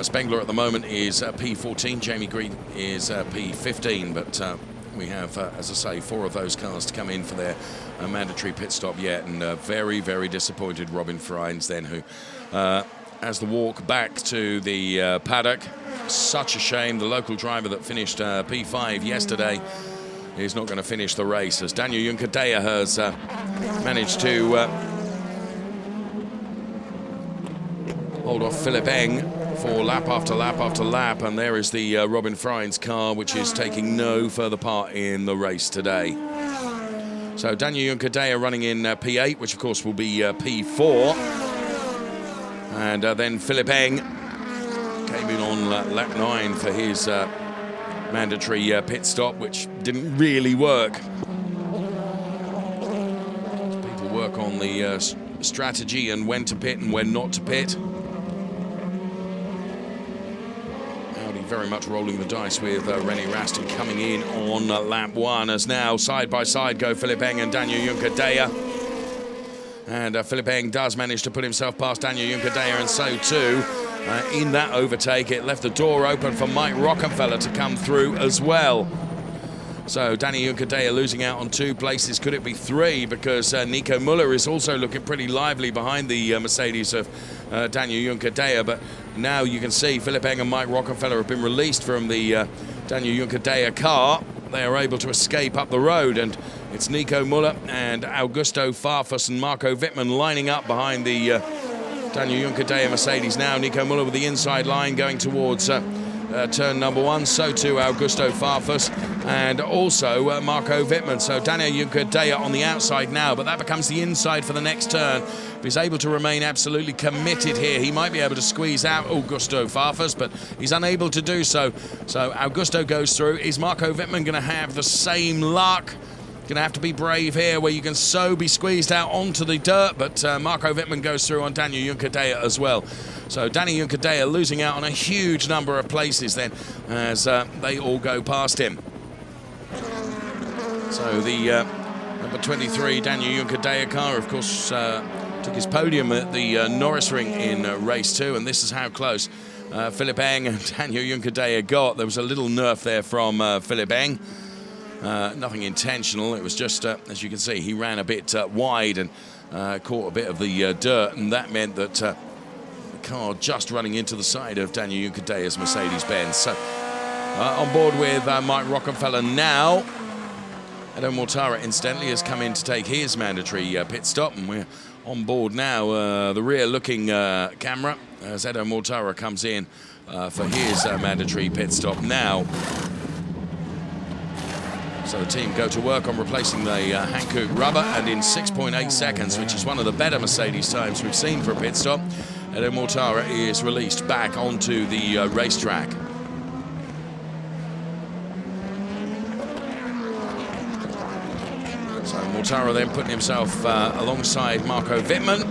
Spengler at the moment is P14, Jamie Green is P15, but we have, as I say, 4 of those cars to come in for their mandatory pit stop yet, and very, very disappointed Robin Freins then, who has the walk back to the paddock. Such a shame. The local driver that finished P5 yesterday is not going to finish the race, as Daniel Juncadella has managed to hold off Philip Eng for lap after lap after lap, and there is the Robin Freins car, which is taking no further part in the race today. So Daniel Juncadella running in P8, which of course will be P4, and then Philip Eng came in on lap 9 for his mandatory pit stop, which didn't really work. People work on the strategy and when to pit and when not to pit. Audi very much rolling the dice with René Rast coming in on lap 1, as now side by side go Philip Eng and Daniel Juncadella. And Philip Eng does manage to put himself past Daniel Juncadella, and so too in that overtake. It left the door open for Mike Rockenfeller to come through as well. So Danny Juncadella losing out on 2 places. Could it be 3? Because Nico Müller is also looking pretty lively behind the Mercedes of Daniel Juncadella. But now you can see Philip Eng and Mike Rockenfeller have been released from the Daniel Juncadella car. They are able to escape up the road, and it's Nico Müller and Augusto Farfus and Marco Wittmann lining up behind the Daniel Juncadella Mercedes now. Nico Müller with the inside line going towards turn number 1. So too Augusto Farfus and also Marco Wittmann. So Daniel Juncadella on the outside now, but that becomes the inside for the next turn. If he's able to remain absolutely committed here, he might be able to squeeze out Augusto Farfus, but he's unable to do so. So Augusto goes through. Is Marco Wittmann going to have the same luck? Going to have to be brave here, where you can so be squeezed out onto the dirt, but Marco Wittmann goes through on Daniel Juncadella as well. So Daniel Juncadella losing out on a huge number of places then, as they all go past him. So the number 23 Daniel Juncadella car, of course, took his podium at the Norris Ring in race 2, and this is how close Philip Eng and Daniel Juncadella got. There was a little nerf there from Philip Eng. Nothing intentional. It was just, as you can see, he ran a bit wide and caught a bit of the dirt, and that meant that the car just running into the side of Daniel Juncadella's Mercedes-Benz. So on board with Mike Rockenfeller now. Edo Mortara, incidentally, has come in to take his mandatory pit stop, and we're on board now, the rear-looking camera, as Edo Mortara comes in for his mandatory pit stop now. So the team go to work on replacing the Hankook rubber, and in 6.8 seconds, which is one of the better Mercedes times we've seen for a pit stop, Edo Mortara is released back onto the racetrack. So Mortara then putting himself alongside Marco Wittmann.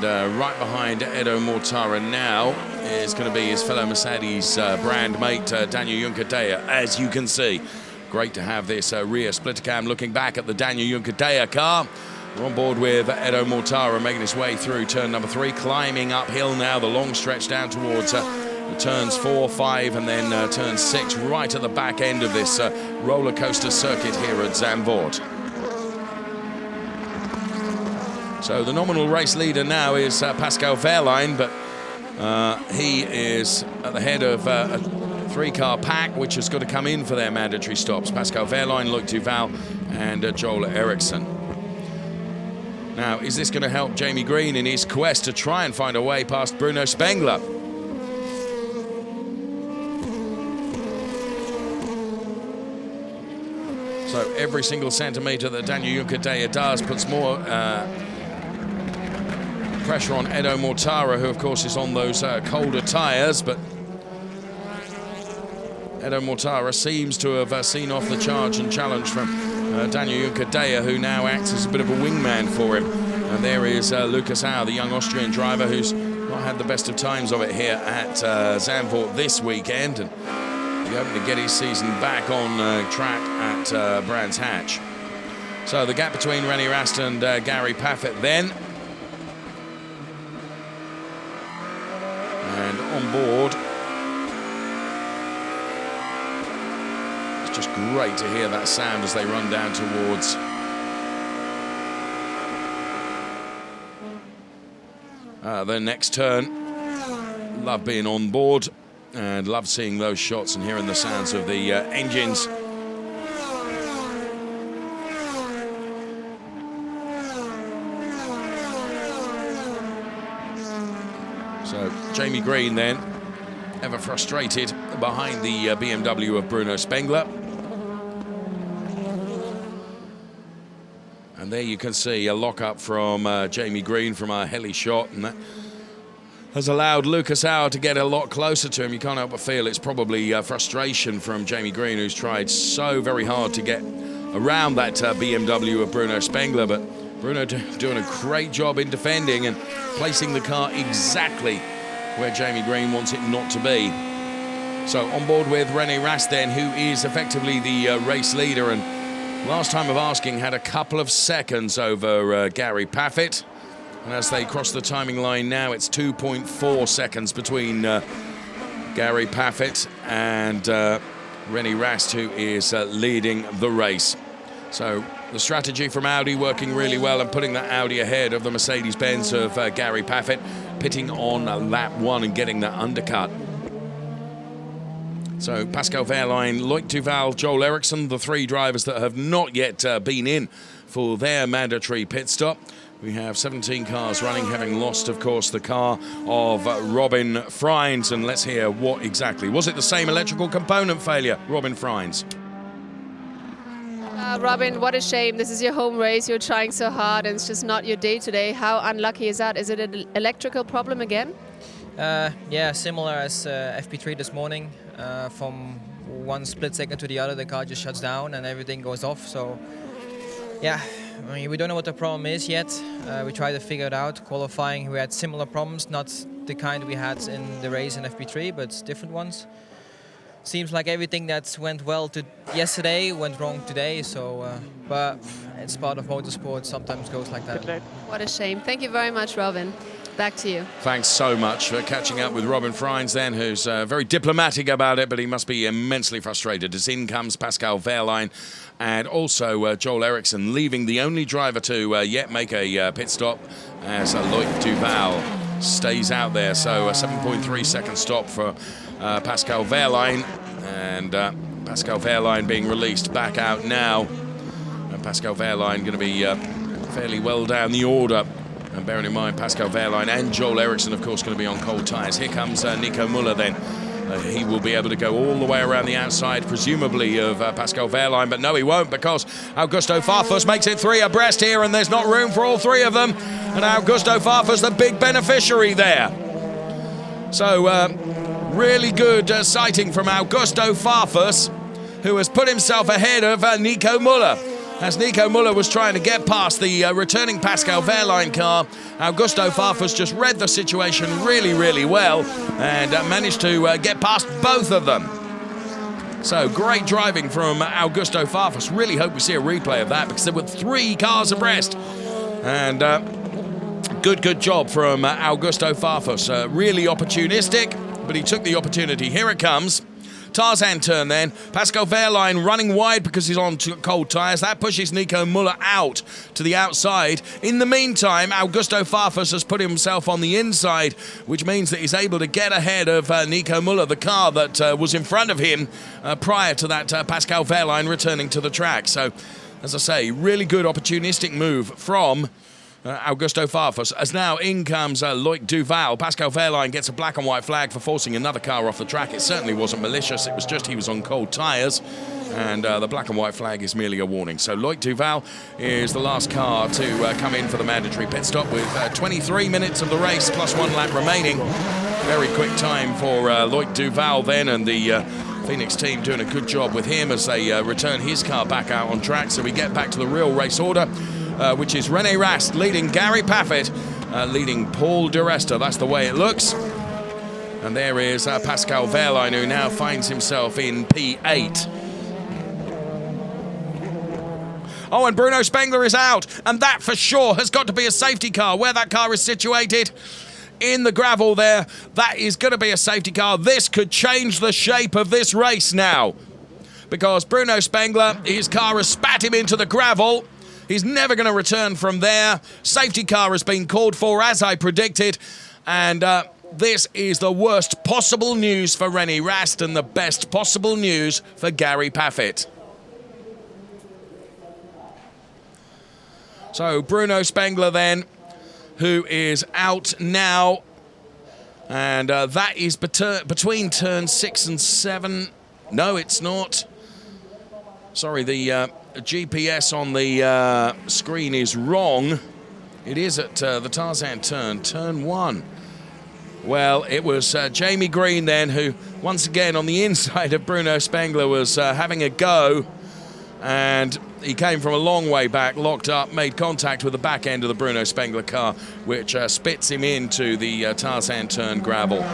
And right behind Edo Mortara now is going to be his fellow Mercedes brand mate, Daniel Juncadella, as you can see. Great to have this rear splitter cam looking back at the Daniel Juncadella car. We're on board with Edo Mortara making his way through turn number 3, climbing uphill now, the long stretch down towards the turns 4, 5, and then turn 6, right at the back end of this roller coaster circuit here at Zandvoort. So the nominal race leader now is Pascal Wehrlein, but he is at the head of a 3-car pack which has got to come in for their mandatory stops. Pascal Wehrlein, Luc Duval and Joel Eriksson. Now, is this going to help Jamie Green in his quest to try and find a way past Bruno Spengler? So every single centimetre that Daniel Juncadella does puts more pressure on Edo Mortara, who of course is on those colder tyres, but Edo Mortara seems to have seen off the charge and challenge from Daniel Juncadella, who now acts as a bit of a wingman for him. And there is Lucas Auer, the young Austrian driver who's not had the best of times of it here at Zandvoort this weekend, and be hoping to get his season back on track at Brands Hatch. So the gap between René Rast and Gary Paffett then. And on board, it's just great to hear that sound as they run down towards the next turn. Love being on board and love seeing those shots and hearing the sounds of the engines. So Jamie Green then, ever frustrated behind the BMW of Bruno Spengler. And there you can see a lock-up from Jamie Green from a heli shot, and that has allowed Lucas Auer to get a lot closer to him. You can't help but feel it's probably frustration from Jamie Green, who's tried so very hard to get around that BMW of Bruno Spengler, but Bruno doing a great job in defending and placing the car exactly where Jamie Green wants it not to be. So on board with René Rast then, who is effectively the race leader, and last time of asking had a couple of seconds over Gary Paffett. And as they cross the timing line now, it's 2.4 seconds between Gary Paffett and René Rast, who is leading the race. So the strategy from Audi working really well and putting that Audi ahead of the Mercedes-Benz of Gary Paffett, pitting on lap 1 and getting that undercut. So Pascal Wehrlein, Loic Duval, Joel Eriksson, the three drivers that have not yet been in for their mandatory pit stop. We have 17 cars running, having lost, of course, the car of Robin Freins. And let's hear what exactly. Was it the same electrical component failure, Robin Freins? Robin, what a shame. This is your home race. You're trying so hard and it's just not your day today. How unlucky is that? Is it an electrical problem again? Yeah, similar as FP3 this morning. From one split second to the other, the car just shuts down and everything goes off. So, yeah, I mean, we don't know what the problem is yet. We try to figure it out. Qualifying, we had similar problems, not the kind we had in the race in FP3, but different ones. Seems like everything that went well yesterday went wrong today. So, but it's part of motorsport. Sometimes goes like that. What a shame. Thank you very much, Robin. Back to you. Thanks so much for catching up with Robin Freins then, who's very diplomatic about it, but he must be immensely frustrated as in comes Pascal Wehrlein and also Joel Eriksson, leaving the only driver to yet make a pit stop as Loic Duval stays out there. So a 7.3 second stop for Pascal Wehrlein, and Pascal Wehrlein being released back out now. And Pascal Wehrlein going to be fairly well down the order. And bearing in mind, Pascal Wehrlein and Joel Eriksson, of course, going to be on cold tyres. Here comes Nico Müller then. He will be able to go all the way around the outside, presumably, of Pascal Wehrlein. But no, he won't, because Augusto Farfus makes it 3 abreast here, and there's not room for all 3 of them. And Augusto Farfus, the big beneficiary there. So, really good sighting from Augusto Farfus, who has put himself ahead of Nico Müller. As Nico Müller was trying to get past the returning Pascal Wehrlein car, Augusto Farfus just read the situation really, really well and managed to get past both of them. So great driving from Augusto Farfus. Really hope we see a replay of that, because there were 3 cars abreast. And good job from Augusto Farfus. Really opportunistic, but he took the opportunity. Here it comes. Tarzan turn then. Pascal Wehrlein running wide because he's on cold tyres. That pushes Nico Müller out to the outside. In the meantime, Augusto Farfus has put himself on the inside, which means that he's able to get ahead of Nico Müller, the car that was in front of him prior to that Pascal Wehrlein returning to the track. So, as I say, really good opportunistic move from Augusto Farfus, as now in comes Loic Duval. Pascal Wehrlein gets a black and white flag for forcing another car off the track. It certainly wasn't malicious, it was just he was on cold tyres, and the black and white flag is merely a warning. So Loic Duval is the last car to come in for the mandatory pit stop with 23 minutes of the race plus 1 lap remaining. Very quick time for Loic Duval then, and the Phoenix team doing a good job with him as they return his car back out on track. So we get back to the real race order, which is René Rast leading Gary Paffett, leading Paul di Resta. That's the way it looks. And there is Pascal Wehrlein, who now finds himself in P8. Oh, and Bruno Spengler is out, and that for sure has got to be a safety car. Where that car is situated in the gravel there, that is going to be a safety car. This could change the shape of this race now, because Bruno Spengler, his car has spat him into the gravel. He's never going to return from there. Safety car has been called for, as I predicted. And this is the worst possible news for René Rast and the best possible news for Gary Paffett. So Bruno Spengler then, who is out now. And that is between turns 6 and 7. No, it's not. Sorry, the GPS on the screen is wrong. It is at the Tarzan turn 1. Well, it was Jamie Green then who, once again on the inside of Bruno Spengler, was having a go. And he came from a long way back, locked up, made contact with the back end of the Bruno Spengler car, which spits him into the Tarzan turn gravel.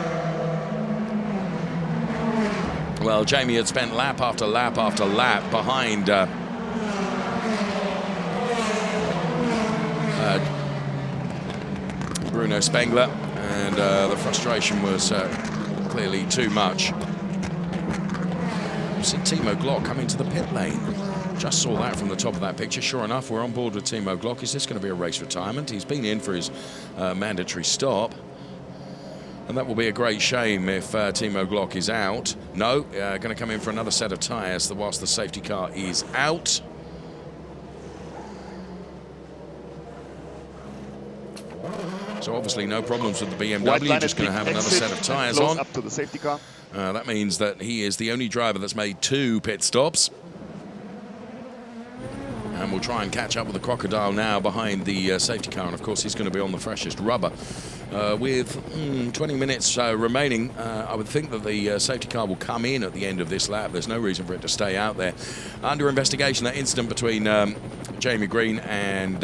Well, Jamie had spent lap after lap after lap behind Bruno Spengler, and the frustration was clearly too much. You see Timo Glock coming to the pit lane. Just saw that from the top of that picture. Sure enough, we're on board with Timo Glock. Is this going to be a race retirement? He's been in for his mandatory stop. And that will be a great shame if Timo Glock is out. No, going to come in for another set of tyres whilst the safety car is out. So obviously no problems with the BMW, just going to have another set of tyres on. Up to the safety car. That means that he is the only driver that's made 2 pit stops. And we'll try and catch up with the Crocodile now behind the safety car. And of course, he's going to be on the freshest rubber. With 20 minutes remaining, I would think that the safety car will come in at the end of this lap. There's no reason for it to stay out there. Under investigation, that incident between Jamie Green and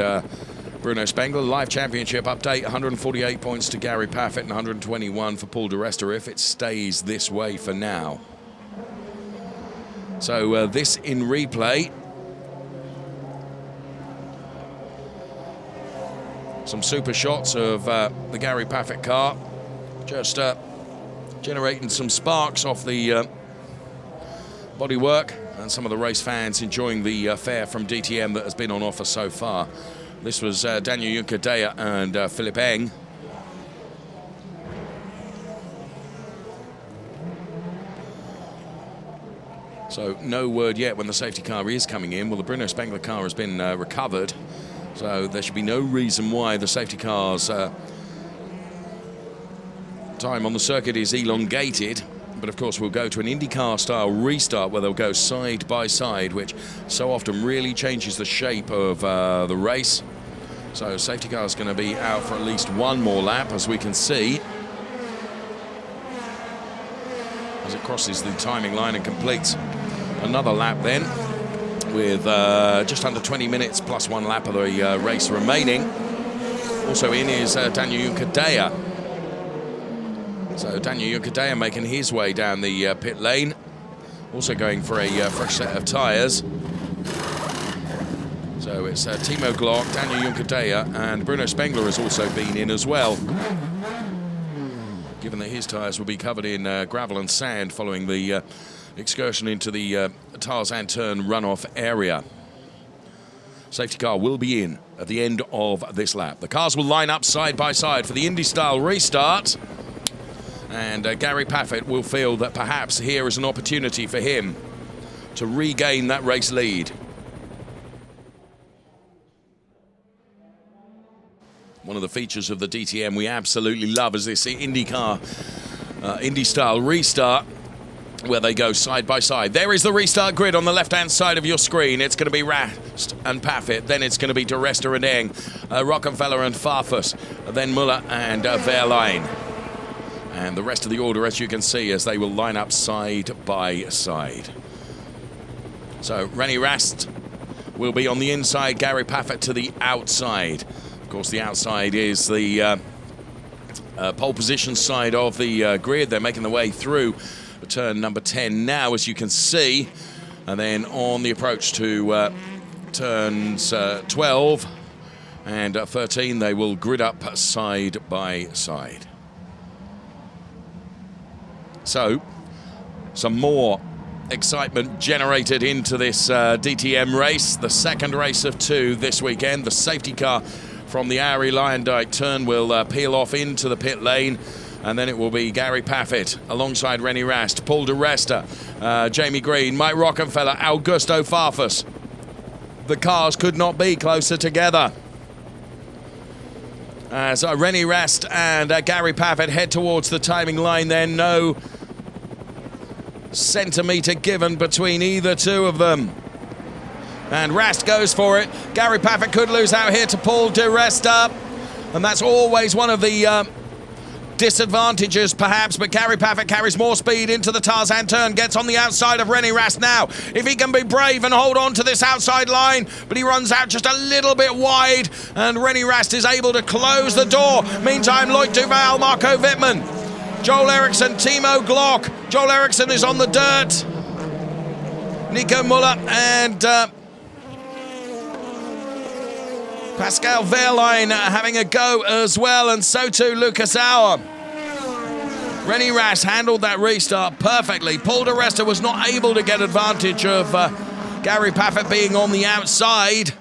Bruno Spengler. Live championship update, 148 points to Gary Paffett and 121 for Paul di Resta if it stays this way for now. So this in replay. Some super shots of the Gary Paffett car, just generating some sparks off the bodywork, and some of the race fans enjoying the fare from DTM that has been on offer so far. This was Daniel Juncadella and Philip Eng. So no word yet when the safety car is coming in. Well, the Bruno Spengler car has been recovered. So there should be no reason why the safety car's time on the circuit is elongated. But of course, we'll go to an IndyCar-style restart where they'll go side by side, which so often really changes the shape of the race. So safety car's going to be out for at least one more lap, as we can see, as it crosses the timing line and completes another lap then, with just under 20 minutes plus one lap of the race remaining. Also in is Daniel Juncadella. So Daniel Juncadella making his way down the pit lane. Also going for a fresh set of tyres. So it's Timo Glock, Daniel Juncadella, and Bruno Spengler has also been in as well, given that his tyres will be covered in gravel and sand following the excursion into the Tarzan turn runoff area. Safety car will be in at the end of this lap. The cars will line up side by side for the Indy-style restart. And Gary Paffett will feel that perhaps here is an opportunity for him to regain that race lead. One of the features of the DTM we absolutely love is this IndyCar, Indy-style restart, where they go side by side. There is the restart grid on the left-hand side of your screen. It's going to be Rast and Paffett. Then it's going to be De Resta and Eng, Rockenfeller and Farfus, then Muller and Wehrlein. And the rest of the order, as you can see, as they will line up side by side. So Rennie Rast will be on the inside, Gary Paffett to the outside. Of course, the outside is the pole position side of the grid. They're making their way through turn number 10 now, as you can see, and then on the approach to turns 12 and 13, they will grid up side by side. So some more excitement generated into this DTM race, the second race of 2 this weekend. The safety car from the Arie Luyendyk turn will peel off into the pit lane. And then it will be Gary Paffett alongside Rennie Rast, Paul De Resta, Jamie Green, Mike Rockenfeller, Augusto Farfus. The cars could not be closer together. As Rennie Rast and Gary Paffett head towards the timing line, then no centimetre given between either two of them. And Rast goes for it. Gary Paffett could lose out here to Paul De Resta. And that's always one of the disadvantages perhaps, but Gary Paffett carries more speed into the Tarzan turn, gets on the outside of Rennie Rast now. If he can be brave and hold on to this outside line, but he runs out just a little bit wide, and Rennie Rast is able to close the door. Meantime, Loic Duval, Marco Wittmann, Joel Eriksson, Timo Glock. Joel Eriksson is on the dirt. Nico Muller and Pascal Wehrlein having a go as well, and so too Lucas Auer. Rennie Rast handled that restart perfectly. Paul De Resta was not able to get advantage of Gary Paffett being on the outside.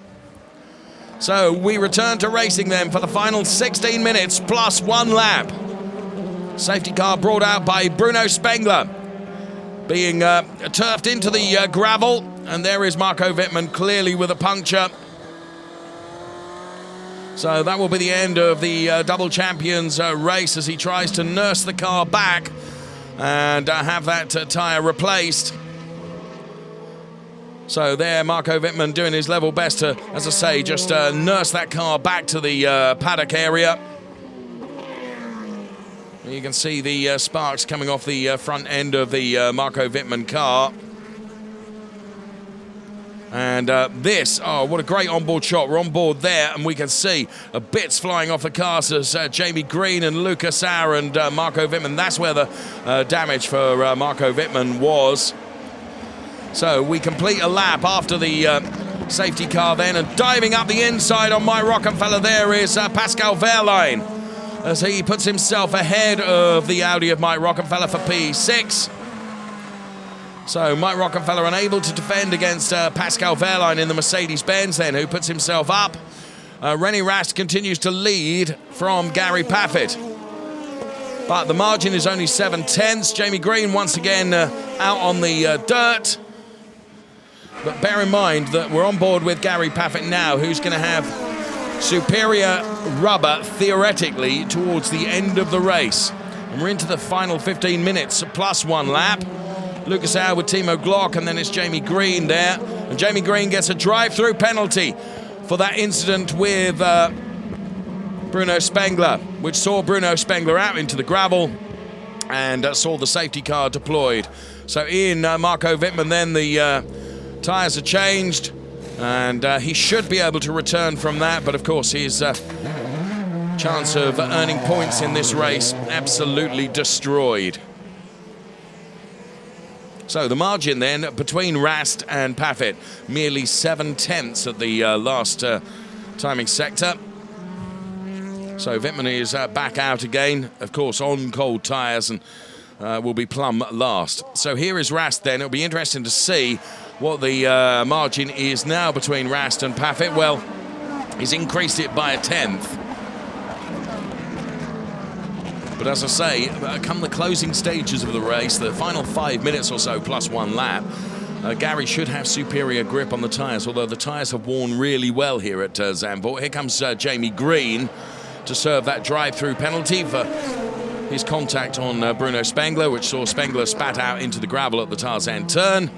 So we return to racing then for the final 16 minutes plus 1 lap. Safety car brought out by Bruno Spengler, being turfed into the gravel, and there is Marco Wittmann clearly with a puncture. So that will be the end of the double champions race as he tries to nurse the car back and have that tyre replaced. So there, Marco Wittmann doing his level best to, as I say, just nurse that car back to the paddock area. You can see the sparks coming off the front end of the Marco Wittmann car. And this, oh, what a great onboard shot. We're on board there, and we can see bits flying off the cars as Jamie Green and Lucas Auer and Marco Wittmann. That's where the damage for Marco Wittmann was. So we complete a lap after the safety car then, and diving up the inside on Mike Rockenfeller there is Pascal Wehrlein, as he puts himself ahead of the Audi of Mike Rockenfeller for P6. So Mike Rockenfeller unable to defend against Pascal Wehrlein in the Mercedes-Benz then, who puts himself up. Rennie Rast continues to lead from Gary Paffett, but the margin is only 7/10. Jamie Green once again out on the dirt. But bear in mind that we're on board with Gary Paffett now, who's going to have superior rubber, theoretically, towards the end of the race. And we're into the final 15 minutes, plus 1 lap. Lucas Auer with Timo Glock, and then it's Jamie Green there. And Jamie Green gets a drive-through penalty for that incident with Bruno Spengler, which saw Bruno Spengler out into the gravel and saw the safety car deployed. So in Marco Wittmann then, the tyres are changed, and he should be able to return from that, but of course his chance of earning points in this race absolutely destroyed. So the margin then between Rast and Paffett, merely 7/10 at the last timing sector. So Wittmann is back out again, of course, on cold tyres, and will be plumb last. So here is Rast then. It'll be interesting to see what the margin is now between Rast and Paffett. Well, he's increased it by 1/10. But as I say, come the closing stages of the race, the final 5 minutes or so plus 1 lap, Gary should have superior grip on the tyres, although the tyres have worn really well here at Zandvoort. Here comes Jamie Green, to serve that drive-through penalty for his contact on Bruno Spengler, which saw Spengler spat out into the gravel at the Tarzan turn.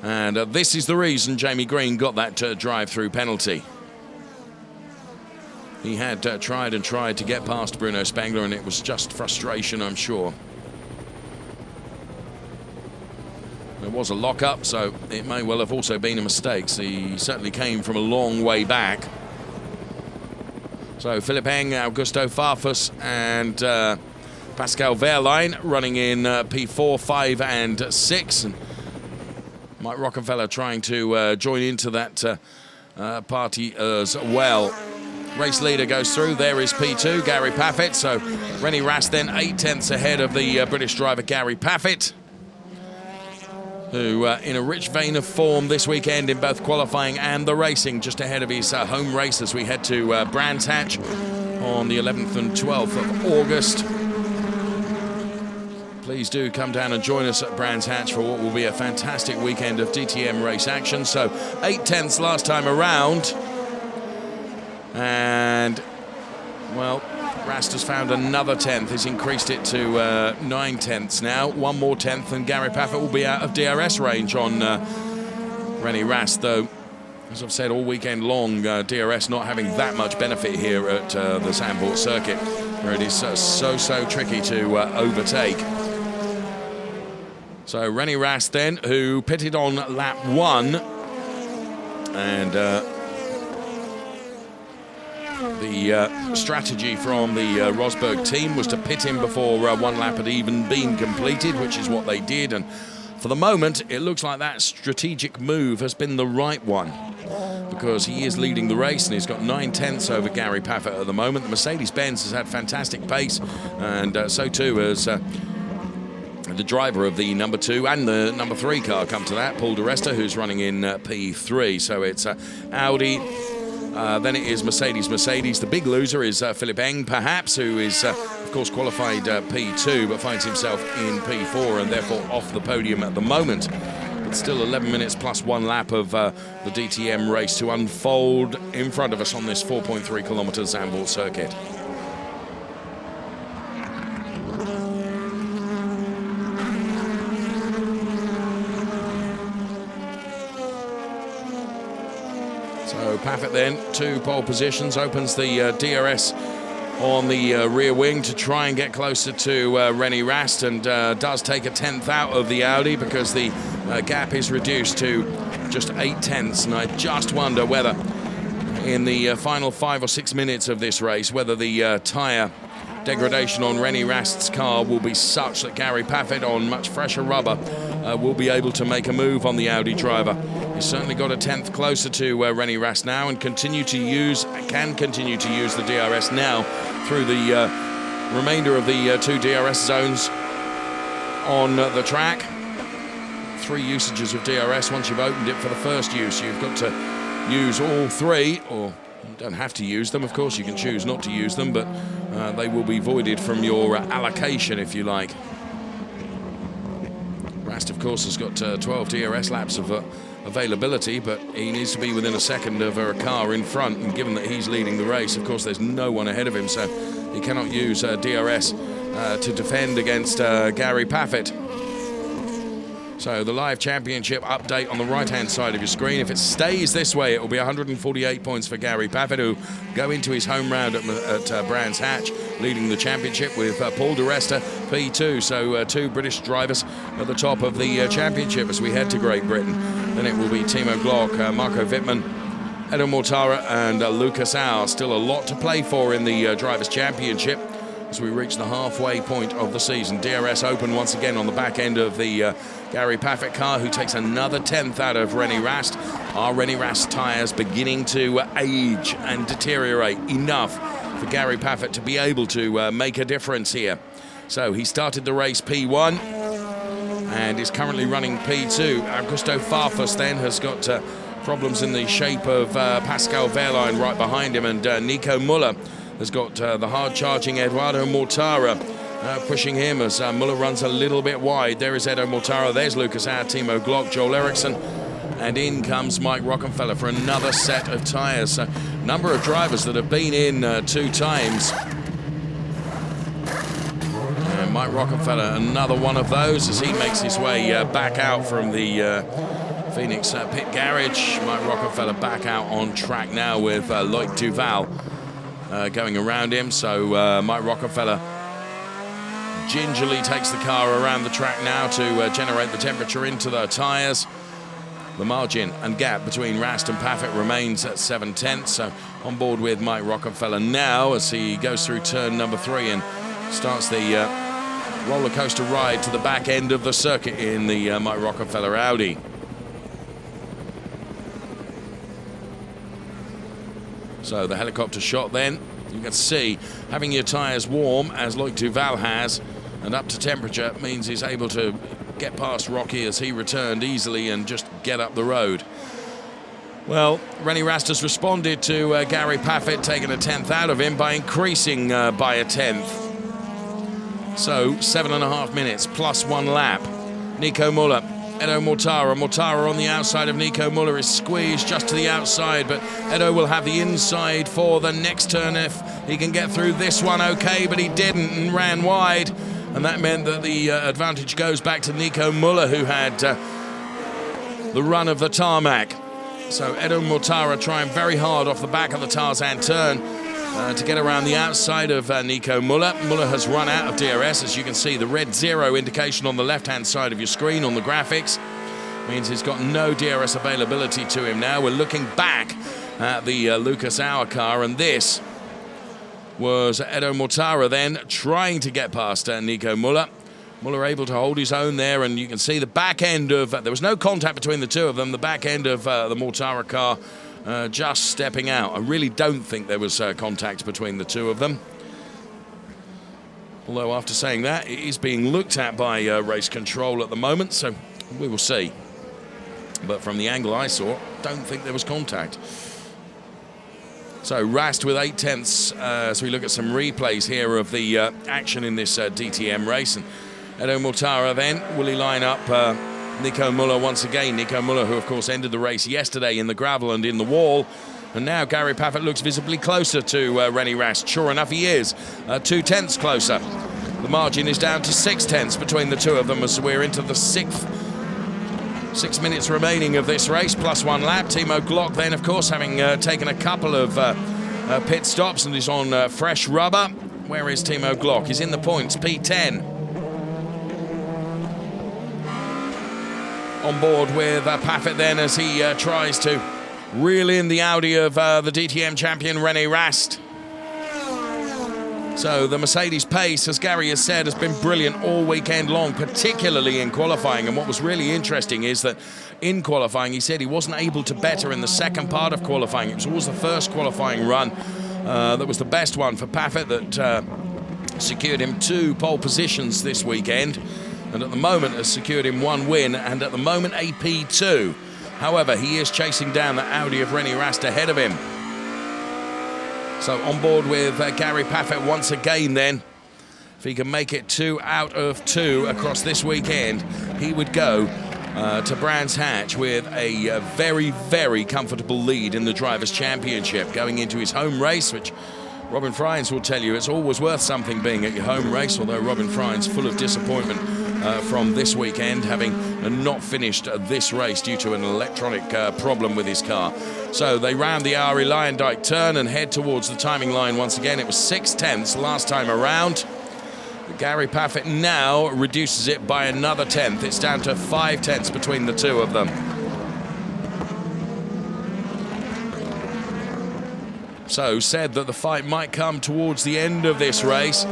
And this is the reason Jamie Green got that drive-through penalty. He had tried to get past Bruno Spengler, and it was just frustration, I'm sure. There was a lock-up, so it may well have also been a mistake. So he certainly came from a long way back. So Philipp Eng, Augusto Farfus, and Pascal Wehrlein running in P4, 5, and 6. And Mike Rockefeller trying to join into that party as well. Race leader goes through. There is P2, Gary Paffett. So Rennie Rast then 8 tenths ahead of the British driver Gary Paffett, who in a rich vein of form this weekend in both qualifying and the racing, just ahead of his home race as we head to Brands Hatch on the 11th and 12th of August. Please do come down and join us at Brands Hatch for what will be a fantastic weekend of DTM race action. So 8 tenths last time around. And, well, Rast has found another 10th. He's increased it to 9 tenths now. One more 10th and Gary Paffett will be out of DRS range on Rennie Rast, though, as I've said all weekend long, DRS not having that much benefit here at the Zandvoort circuit, where it is so tricky to overtake. So Rennie Rast then, who pitted on lap 1, and the strategy from the Rosberg team was to pit him before one lap had even been completed, which is what they did. And for the moment, it looks like that strategic move has been the right one, because he is leading the race and he's got 9 tenths over Gary Paffett at the moment. The Mercedes-Benz has had fantastic pace, and so too has the driver of the number 2 and the number 3 car, come to that, Paul di Resta, who's running in P3. So it's Audi. Then it is Mercedes. The big loser is Philipp Eng, perhaps, who is, of course, qualified P2, but finds himself in P4 and therefore off the podium at the moment. But still 11 minutes plus 1 lap of the DTM race to unfold in front of us on this 4.3 kilometre Zandvoort circuit. So Paffett then, 2 pole positions, opens the DRS on the rear wing to try and get closer to Rennie Rast, and does take a 10th out of the Audi, because the gap is reduced to just 8 tenths. And I just wonder whether in the final 5 or 6 minutes of this race, whether the tyre degradation on Rennie Rast's car will be such that Gary Paffett, on much fresher rubber, will be able to make a move on the Audi driver. He's certainly got a 10th closer to Rennie Rast now, and can continue to use the DRS now through the remainder of the 2 DRS zones on the track. 3 usages of DRS. Once you've opened it for the first use, you've got to use all 3, or you don't have to use them, of course. You can choose not to use them, but they will be voided from your allocation, if you like. Rast, of course, has got 12 DRS laps of availability, but he needs to be within a second of a car in front, and given that he's leading the race, of course, there's no one ahead of him, so he cannot use DRS to defend against Gary Paffett. So the live championship update on the right-hand side of your screen. If it stays this way, it will be 148 points for Gary Paffett, who go into his home round at Brands Hatch, leading the championship with Paul di Resta, P2. So 2 British drivers at the top of the championship as we head to Great Britain. Then it will be Timo Glock, Marco Wittmann, Edo Mortara, and Lucas Au. Still a lot to play for in the Drivers' Championship as we reach the halfway point of the season. DRS open once again on the back end of the Gary Paffett car, who takes another 10th out of Rennie Rast. Are Rennie Rast tyres beginning to age and deteriorate enough for Gary Paffett to be able to make a difference here? So he started the race P1 and is currently running P2. Augusto Farfus then has got problems in the shape of Pascal Wehrlein right behind him, and Nico Muller has got the hard-charging Eduardo Mortara pushing him as Muller runs a little bit wide. There is Edo Mortara, there's Lucas Au, Timo Glock, Joel Eriksson, And in comes Mike Rockenfeller for another set of tyres. So, number of drivers that have been in 2 times. And Mike Rockenfeller, another one of those as he makes his way back out from the Phoenix pit garage. Mike Rockenfeller back out on track now with Loic Duval going around him. So Mike Rockenfeller gingerly takes the car around the track now to generate the temperature into the tyres. The margin and gap between Rast and Paffett remains at 7/10. So on board with Mike Rockenfeller now as he goes through turn number 3 and starts the roller coaster ride to the back end of the circuit in the Mike Rockenfeller Audi. So the helicopter shot then. You can see having your tyres warm as Loic Duval has and up to temperature means he's able to get past Rocky as he returned easily and just get up the road. Well, Rennie Rast has responded to Gary Paffett taking a 10th out of him by increasing by a 10th. So 7.5 minutes plus 1 lap. Nico Muller, Edo Mortara. Mortara on the outside of Nico Muller is squeezed just to the outside, but Edo will have the inside for the next turn if he can get through this one okay, but he didn't and ran wide. And that meant that the advantage goes back to Nico Muller, who had the run of the tarmac. So Edo Mortara trying very hard off the back of the Tarzan turn to get around the outside of Nico Muller. Muller has run out of DRS, as you can see the red 0 indication on the left-hand side of your screen on the graphics. Means he's got no DRS availability to him now. We're looking back at the Lucas Auer car, and this was Edo Mortara then trying to get past Nico Muller. Muller able to hold his own there, and you can see the back end of, there was no contact between the two of them, the back end of the Mortara car just stepping out. I really don't think there was contact between the two of them. Although after saying that, it is being looked at by race control at the moment, so we will see. But from the angle I saw, don't think there was contact. So Rast with 8/10 as we look at some replays here of the action in this DTM race. And Edo Mortara then, will he line up Nico Muller once again? Nico Muller, who of course ended the race yesterday in the gravel and in the wall. And now Gary Paffett looks visibly closer to Rennie Rast. Sure enough, he is 2/10 closer. The margin is down to 6/10 between the two of them as we're into the 6 minutes remaining of this race, plus 1 lap. Timo Glock then, of course, having taken a couple of pit stops and is on fresh rubber. Where is Timo Glock? He's in the points, P10. On board with Paffett then as he tries to reel in the Audi of the DTM champion, Rennie Rast. So the Mercedes pace, as Gary has said, has been brilliant all weekend long, particularly in qualifying. And what was really interesting is that in qualifying, he said he wasn't able to better in the second part of qualifying. It was always the first qualifying run that was the best one for Paffett that secured him 2 pole positions this weekend. And at the moment has secured him 1 win and at the moment a P2. However, he is chasing down the Audi of Rennie Rast ahead of him. So on board with Gary Paffett once again then. If he can make it 2 out of 2 across this weekend, he would go to Brands Hatch with a very, very comfortable lead in the Drivers' Championship going into his home race, which Robin Fryans will tell you it's always worth something being at your home race, although Robin Fryans full of disappointment from this weekend, having not finished this race due to an electronic problem with his car. So they round the Ari Lyondike turn and head towards the timing line once again. It was 6/10 last time around. Gary Paffett now reduces it by another 10th. It's down to 5/10 between the two of them. So said that the fight might come towards the end of this race.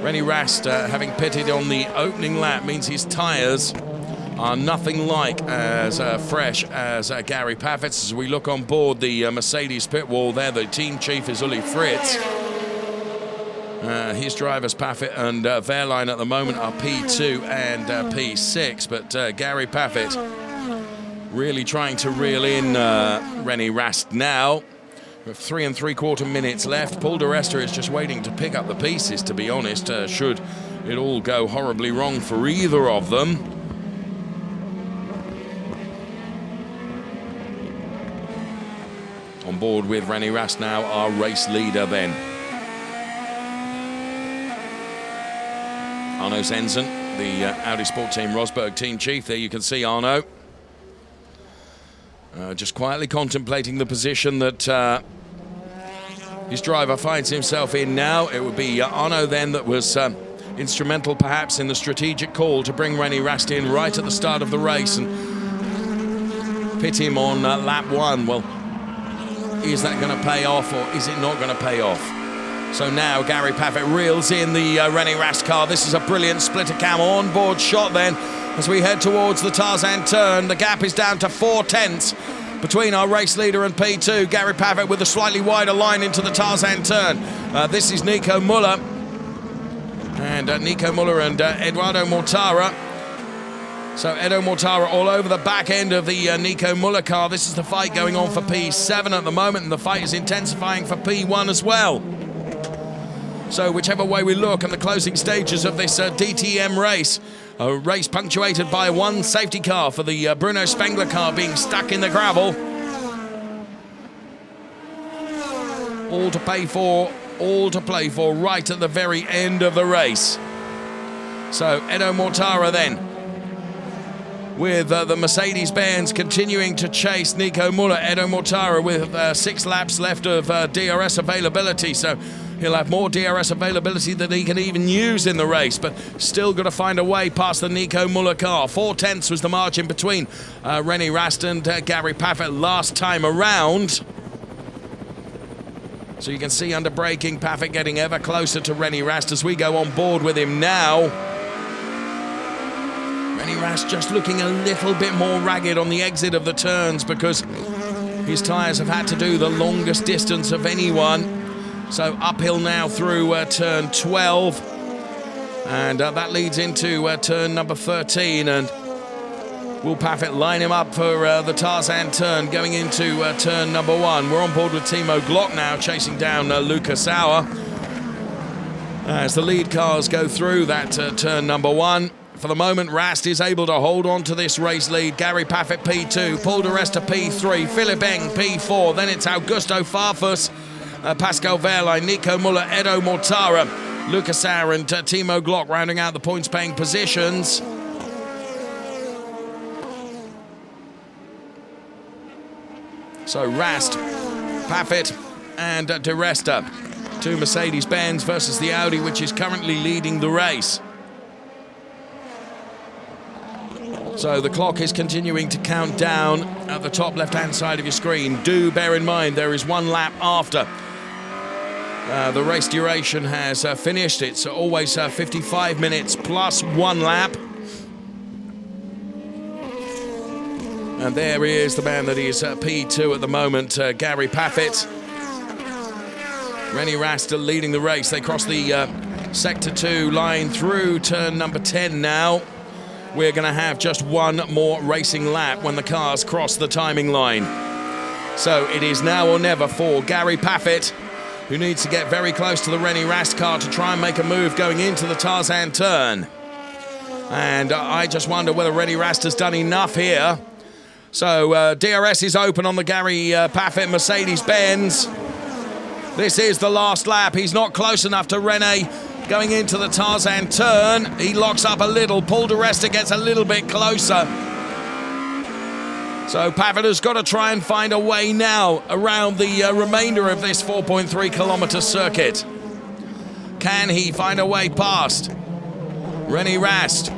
Rennie Rast, having pitted on the opening lap, means his tyres are nothing like as fresh as Gary Paffett's. As we look on board the Mercedes pit wall there, the team chief is Uli Fritz. His drivers, Paffett and Wehrlein, at the moment are P2 and P6, but Gary Paffett really trying to reel in Rennie Rast now. With 3 3/4 minutes left. Paul di Resta is just waiting to pick up the pieces, to be honest, should it all go horribly wrong for either of them. On board with René Rast now, our race leader then. Arno Zenzen, the Audi Sport Team Rosberg team chief. There you can see Arno. Just quietly contemplating the position that his driver finds himself in now. It would be Arno then that was instrumental perhaps in the strategic call to bring René Rast in right at the start of the race and pit him on lap 1. Well, is that going to pay off or is it not going to pay off? So now Gary Paffett reels in the René Rast car. This is a brilliant splitter cam onboard shot then as we head towards the Tarzan turn. The gap is down to 4/10 between our race leader and P2. Gary Paffett with a slightly wider line into the Tarzan turn. This is Nico Müller. And Nico Müller and Eduardo Mortara. So Edo Mortara all over the back end of the Nico Müller car. This is the fight going on for P7 at the moment, and the fight is intensifying for P1 as well. So whichever way we look in the closing stages of this DTM race, a race punctuated by one safety car for the Bruno Spengler car being stuck in the gravel. All to pay for, all to play for right at the very end of the race. So Edo Mortara then, with the Mercedes-Benz continuing to chase Nico Müller. Edo Mortara with 6 laps left of DRS availability, so he'll have more DRS availability than he can even use in the race, but still got to find a way past the Nico Müller car. 4/10 was the margin between René Rast and Gary Paffett last time around. So you can see under braking, Paffett getting ever closer to René Rast as we go on board with him now. René Rast just looking a little bit more ragged on the exit of the turns because his tyres have had to do the longest distance of anyone. So uphill now through turn 12. And that leads into turn number 13. And will Paffett line him up for the Tarzan turn going into turn number 1. We're on board with Timo Glock now, chasing down Luca Sauer as the lead cars go through that turn number 1. For the moment, Rast is able to hold on to this race lead. Gary Paffett P2, Paul di Resta P3, Philipp Eng P4, then it's Augusto Farfus, Pascal Wehrlein, Nico Müller, Edo Mortara, Luca Sauer and Timo Glock rounding out the points-paying positions. So Rast, Paffett and di Resta, 2 Mercedes-Benz versus the Audi, which is currently leading the race. So the clock is continuing to count down at the top left-hand side of your screen. Do bear in mind there is 1 lap after the race duration has finished. It's always 55 minutes plus 1 lap. And there he is, the man that is P2 at the moment, Gary Paffett. René Rast leading the race. They cross the Sector 2 line through turn number 10 now. We're going to have just 1 more racing lap when the cars cross the timing line. So it is now or never for Gary Paffett, who needs to get very close to the René Rast car to try and make a move going into the Tarzan turn. And I just wonder whether René Rast has done enough here. So DRS is open on the Gary Paffett Mercedes-Benz. This is the last lap. He's not close enough to René. Going into the Tarzan turn, he locks up a little. Paul di Resta gets a little bit closer. So Paffett has got to try and find a way now around the remainder of this 4.3-kilometre circuit. Can he find a way past René Rast?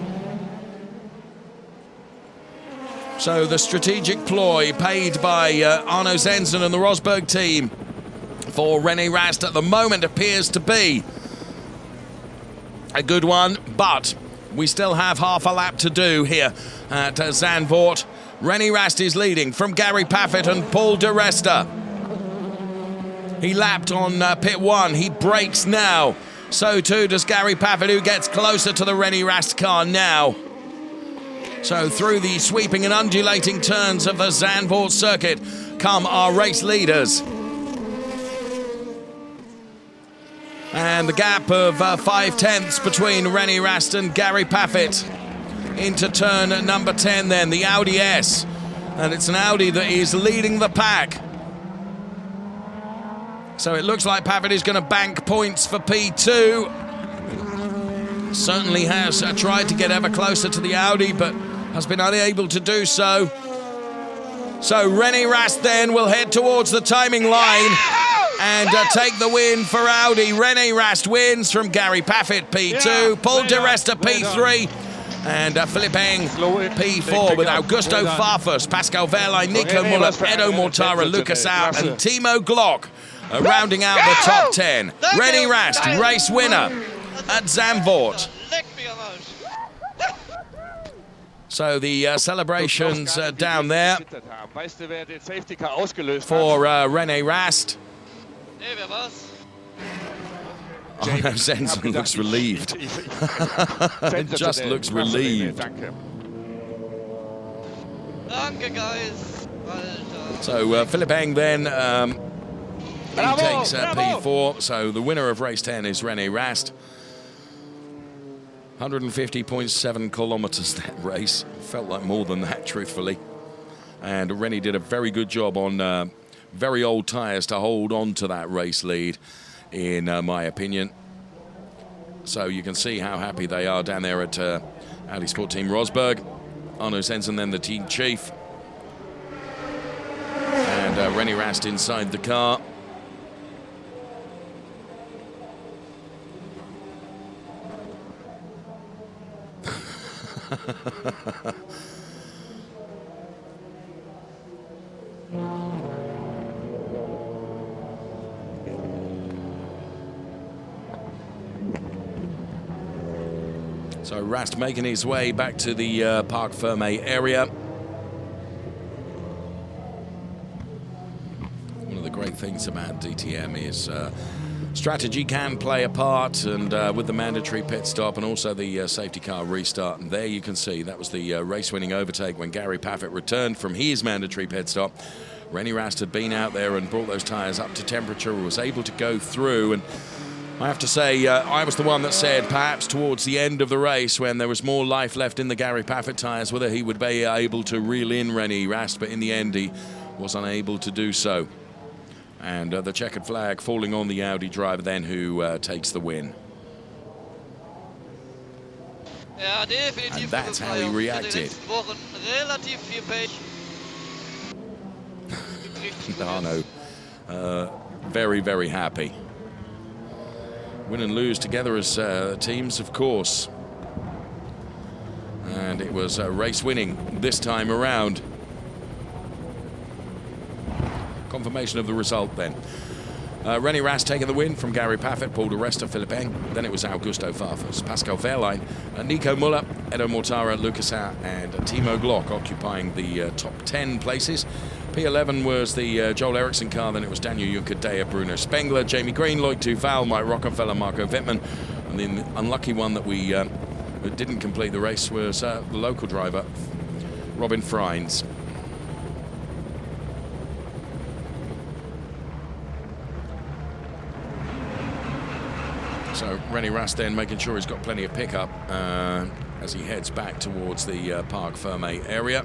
So the strategic ploy paid by Arno Zenzen and the Rosberg team for René Rast at the moment appears to be a good one, but we still have half a lap to do here at Zandvoort. René Rast is leading from Gary Paffett and Paul di Resta. He lapped on pit 1. He brakes now. So too does Gary Paffett, who gets closer to the René Rast car now. So through the sweeping and undulating turns of the Zandvoort circuit come our race leaders. And the gap of 5/10 between René Rast and Gary Paffett into turn number 10 then, the Audi S. And it's an Audi that is leading the pack. So it looks like Pavitt is going to bank points for P2. Certainly has tried to get ever closer to the Audi, but has been unable to do so. So René Rast then will head towards the timing line and take the win for Audi. René Rast wins from Gary Pavitt, P2. Paul di Resta, P3. And Philipp Eng, P4, with Augusto Farfus, Pascal Wehrlein, Nico Müller, Edo Mortara, Lucas Aert, and Timo Glock rounding out the top 10. René Rast, race winner at Zandvoort. So the celebrations down there for René Rast. Arno Sensen looks relieved. It just looks relieved. So Philipp Eng then, he takes P4. So the winner of race 10 is René Rast. 150.7 kilometers that race. Felt like more than that, truthfully. And René did a very good job on very old tyres to hold on to that race lead, in my opinion. So you can see how happy they are down there at Audi Sport Team Rosberg. Arno Sensen then the team chief. And René Rast inside the car. So Rast making his way back to the Parc Fermé area. One of the great things about DTM is strategy can play a part, and with the mandatory pit stop and also the safety car restart. And there you can see that was the race-winning overtake when Gary Pavitt returned from his mandatory pit stop. René Rast had been out there and brought those tyres up to temperature, was able to go through. And I have to say, I was the one that said perhaps towards the end of the race, when there was more life left in the Gary Pavitt tyres, whether he would be able to reel in René Rast, but in the end he was unable to do so. And the checkered flag falling on the Audi driver then, who takes the win. And that's how he reacted. Arno, very, very happy. Win and lose together as teams, of course. And it was race winning this time around. Confirmation of the result then. René Rast taking the win from Gary Pavitt, Paul di Resta, Philipp Eng. Then it was Augusto Farfus, Pascal Wehrlein, Nico Müller, Edo Mortara, Lucas Aert, and Timo Glock occupying the top 10 places. P11 was the Joel Eriksson car. Then it was Daniel Juncadella, Bruno Spengler, Jamie Green, Lloyd Duval, Mike Rockefeller, Marco Wittmann. And the unlucky one that we didn't complete the race was the local driver, Robin Freins. So René Rast then making sure he's got plenty of pickup as he heads back towards the Parc Fermé area.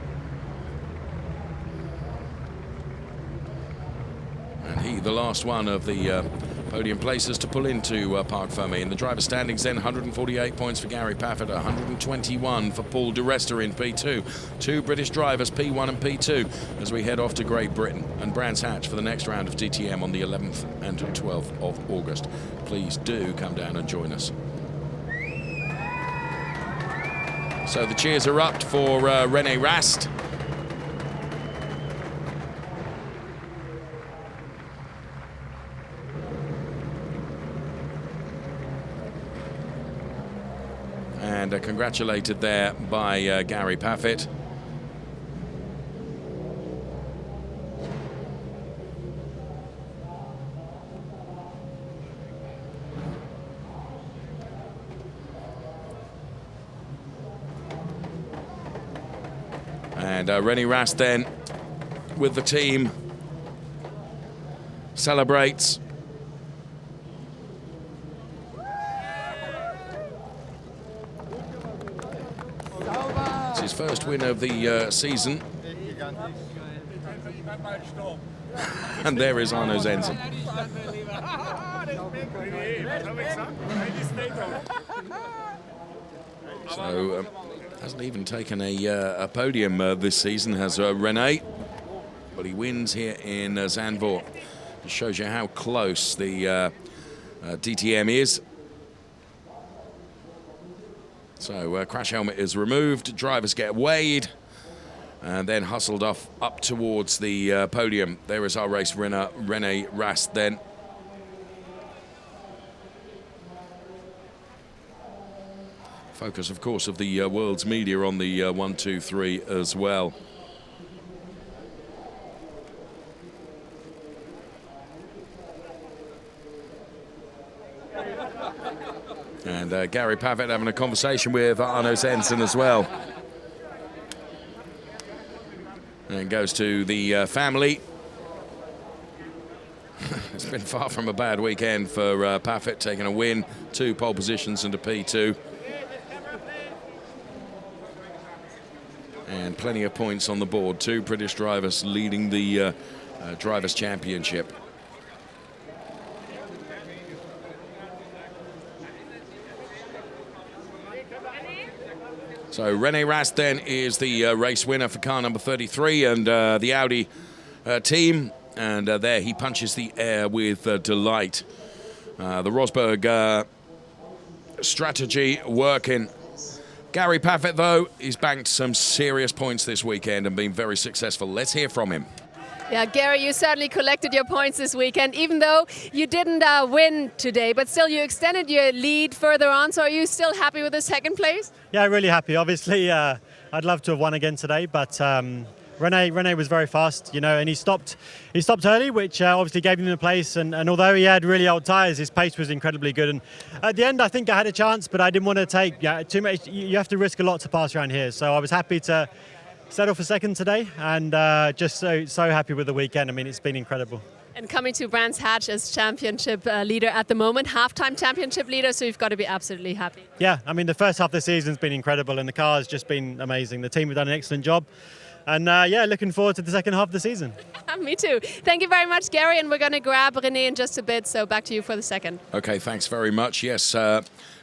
And he, the last one of the podium places to pull into Parc Fermé. In the driver standings then, 148 points for Gary Pavitt, 121 for Paul di Resta in P2. Two British drivers, P1 and P2, as we head off to Great Britain and Brands Hatch for the next round of DTM on the 11th and 12th of August. Please do come down and join us. So the cheers erupt for René Rast. And congratulated there by Gary Pavitt. And René Rast then with the team celebrates. It's his first win of the season. And there is Arno Sensen. So hasn't even taken a podium this season, has René, but he wins here in Zandvoort. It shows you how close the DTM is. So crash helmet is removed, drivers get weighed, and then hustled off up towards the podium. There is our race winner, René Rast then. Focus, of course, of the world's media on the 1, 2, 3 as well. And Gary Pavitt having a conversation with Arno Zensen as well. And goes to the family. It's been far from a bad weekend for Pavitt, taking a win, 2 pole positions and a P2. And plenty of points on the board. 2 British drivers leading the Drivers' Championship. So René Rast then is the race winner for car number 33 and the Audi team. And there he punches the air with delight. The Rosberg strategy working. Gary Pavitt, though, he's banked some serious points this weekend and been very successful. Let's hear from him. Yeah, Gary, you certainly collected your points this weekend, even though you didn't win today, but still you extended your lead further on. So are you still happy with the second place? Yeah, really happy. Obviously, I'd love to have won again today, but René was very fast, you know, and he stopped early, which obviously gave him the place. And although he had really old tyres, his pace was incredibly good. And at the end, I think I had a chance, but I didn't want to take too much. You have to risk a lot to pass around here. So I was happy to settle for second today, and just so happy with the weekend. I mean, it's been incredible. And coming to Brands Hatch as championship leader at the moment, half-time championship leader, so you've got to be absolutely happy. Yeah, I mean, the first half of the season's been incredible, and the car has just been amazing. The team have done an excellent job. And yeah, looking forward to the second half of the season. Me too. Thank you very much, Gary. And we're going to grab René in just a bit. So back to you for the second. Okay, thanks very much. Yes,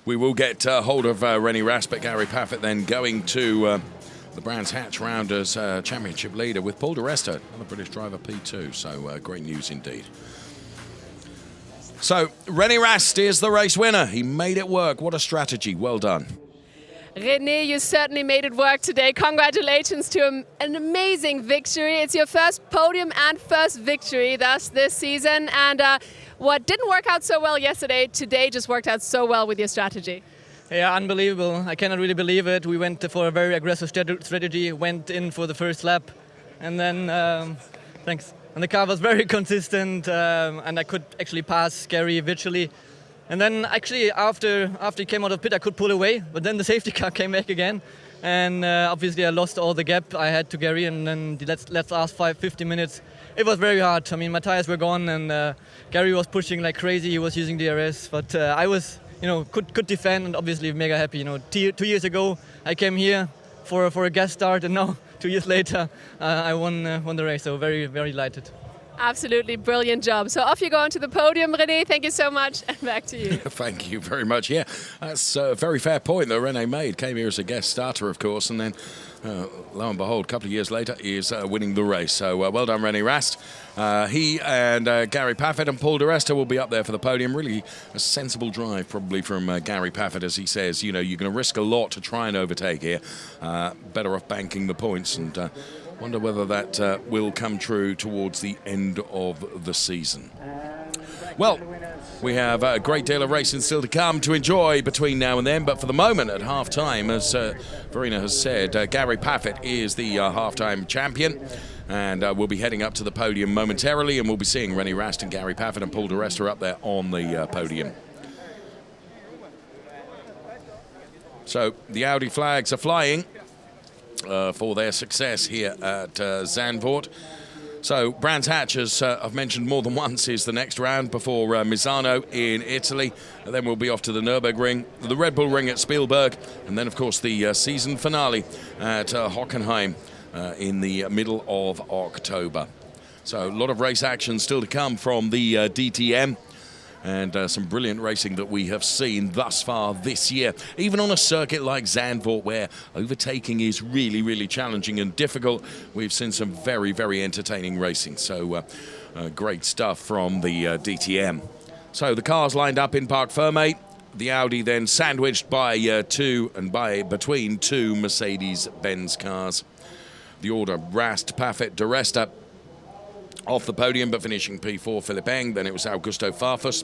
we will get hold of René Rast, but Gary Pavitt then going to the Brands Hatch round as championship leader with Paul di Resta, another British driver, P2. So great news indeed. So René Rast is the race winner. He made it work. What a strategy. Well done. René, you certainly made it work today. Congratulations to an amazing victory. It's your first podium and first victory thus this season. And what didn't work out so well yesterday, today just worked out so well with your strategy. Yeah, unbelievable. I cannot really believe it. We went for a very aggressive strategy, went in for the first lap. And then, thanks. And the car was very consistent, and I could actually pass Gary virtually. And then actually after he came out of pit, I could pull away, but then the safety car came back again. And obviously I lost all the gap I had to Gary, and then let's last 50 minutes. It was very hard. I mean, my tires were gone, and Gary was pushing like crazy. He was using DRS, but I was, could defend, and obviously mega happy. 2 years ago, I came here for a guest start, and now 2 years later, I won the race. So very, very delighted. Absolutely brilliant job. So off you go onto the podium, René. Thank you so much, and back to you. Thank you very much. Yeah, that's a very fair point that René made. Came here as a guest starter, of course, and then lo and behold, a couple of years later, he is winning the race. So well done, René Rast. He and Gary Pavitt and Paul di Resta will be up there for the podium. Really a sensible drive, probably, from Gary Pavitt, as he says, you're going to risk a lot to try and overtake here. Better off banking the points, and wonder whether that will come true towards the end of the season. Well, we have a great deal of racing still to come to enjoy between now and then, but for the moment at half-time, as Verena has said, Gary Pavitt is the half-time champion, and we'll be heading up to the podium momentarily, and we'll be seeing René Rast and Gary Pavitt and Paul di Resta up there on the podium. So the Audi flags are flying for their success here at Zandvoort. So Brands Hatch, as I've mentioned more than once, is the next round before Misano in Italy. And then we'll be off to the Nürburgring, the Red Bull Ring at Spielberg, and then, of course, the season finale at Hockenheim in the middle of October. So a lot of race action still to come from the DTM. and some brilliant racing that we have seen thus far this year. Even on a circuit like Zandvoort, where overtaking is really, really challenging and difficult, we've seen some very, very entertaining racing. So great stuff from the DTM. So the cars lined up in Parc Fermé. The Audi then sandwiched by between two Mercedes-Benz cars. The order: Rast, Paffett, De Resta off the podium, but finishing P4, Philipp Eng. Then it was Augusto Farfus.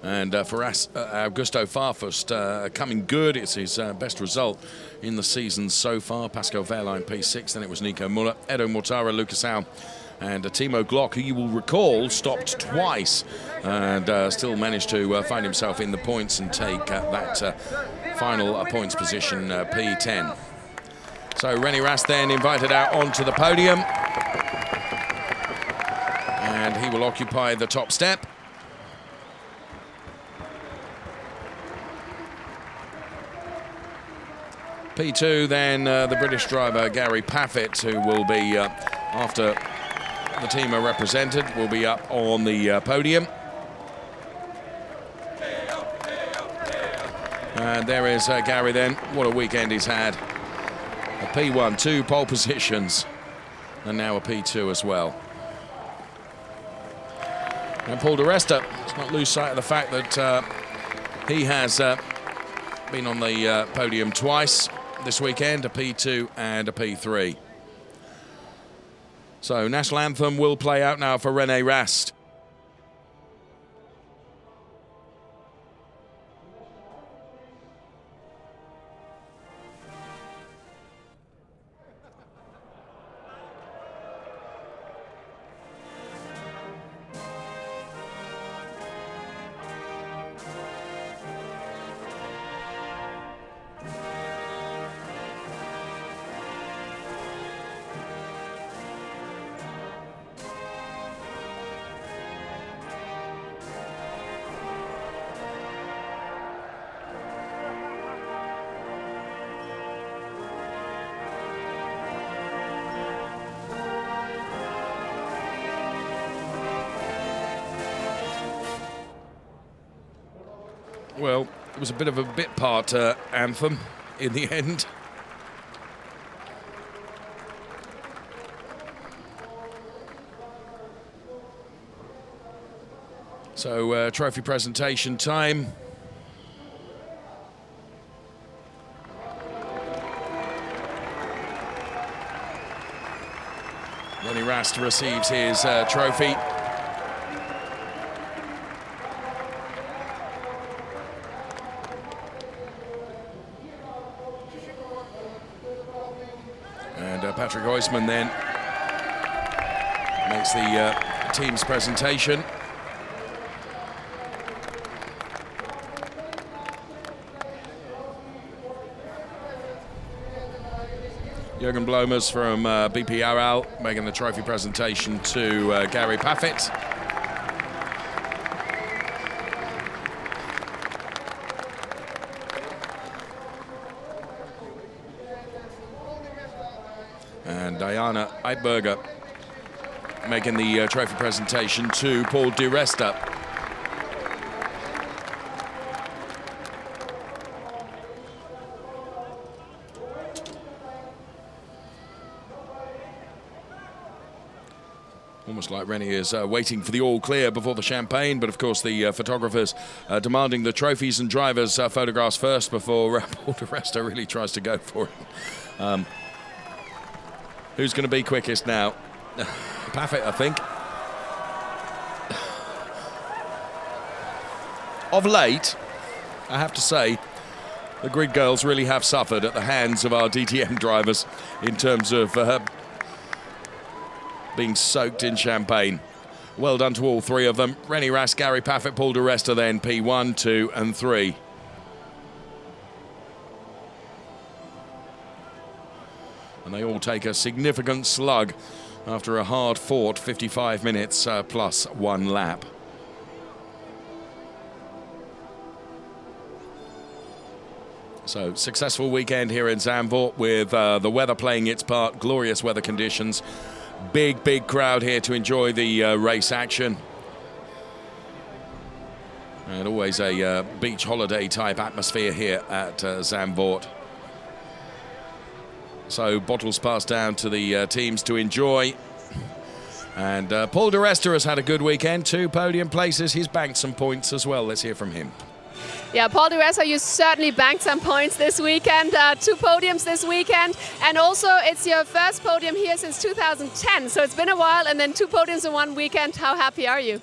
And for Augusto Farfus, coming good. It's his best result in the season so far. Pascal Wehrlein P6. Then it was Nico Müller, Edo Mortara, Lucas Au, and Timo Glock, who you will recall stopped twice and still managed to find himself in the points and take that final points position, P10. So René Rast then invited out onto the podium, and he will occupy the top step. P2 then the British driver Gary Paffett, who will be, after the team are represented, will be up on the podium. And there is Gary then. What a weekend he's had. A P1, 2 pole positions, and now a P2 as well. And Paul De Resta, let's not lose sight of the fact that he has been on the podium twice this weekend, a P2 and a P3. So National Anthem will play out now for René Rast. Well, it was a bit of a bit part anthem in the end. So trophy presentation time. René Rast receives his trophy. Patrick Huysman then makes the team's presentation. Jürgen Blomers from BP Aral making the trophy presentation to Gary Paffett. And Diana Eitberger making the trophy presentation to Paul De Resta. Almost like René is waiting for the all clear before the champagne, but of course the photographers demanding the trophies and drivers' photographs first before Paul De Resta really tries to go for it. Who's going to be quickest now? Paffett, I think. Of late, I have to say, the grid girls really have suffered at the hands of our DTM drivers in terms of being soaked in champagne. Well done to all three of them. René Rast, Gary Paffett, Paul De Resta then P1, 2 and 3. And they all take a significant slug after a hard-fought 55 minutes plus 1 lap. So, successful weekend here in Zandvoort with the weather playing its part, glorious weather conditions. Big crowd here to enjoy the race action. And always a beach holiday type atmosphere here at Zandvoort. So bottles passed down to the teams to enjoy. And Paul de Resta has had a good weekend, 2 podium places. He's banked some points as well. Let's hear from him. Yeah, Paul de Resta, you certainly banked some points this weekend, 2 podiums this weekend, and also it's your first podium here since 2010, so it's been a while, and then 2 podiums in 1 weekend. How happy are you?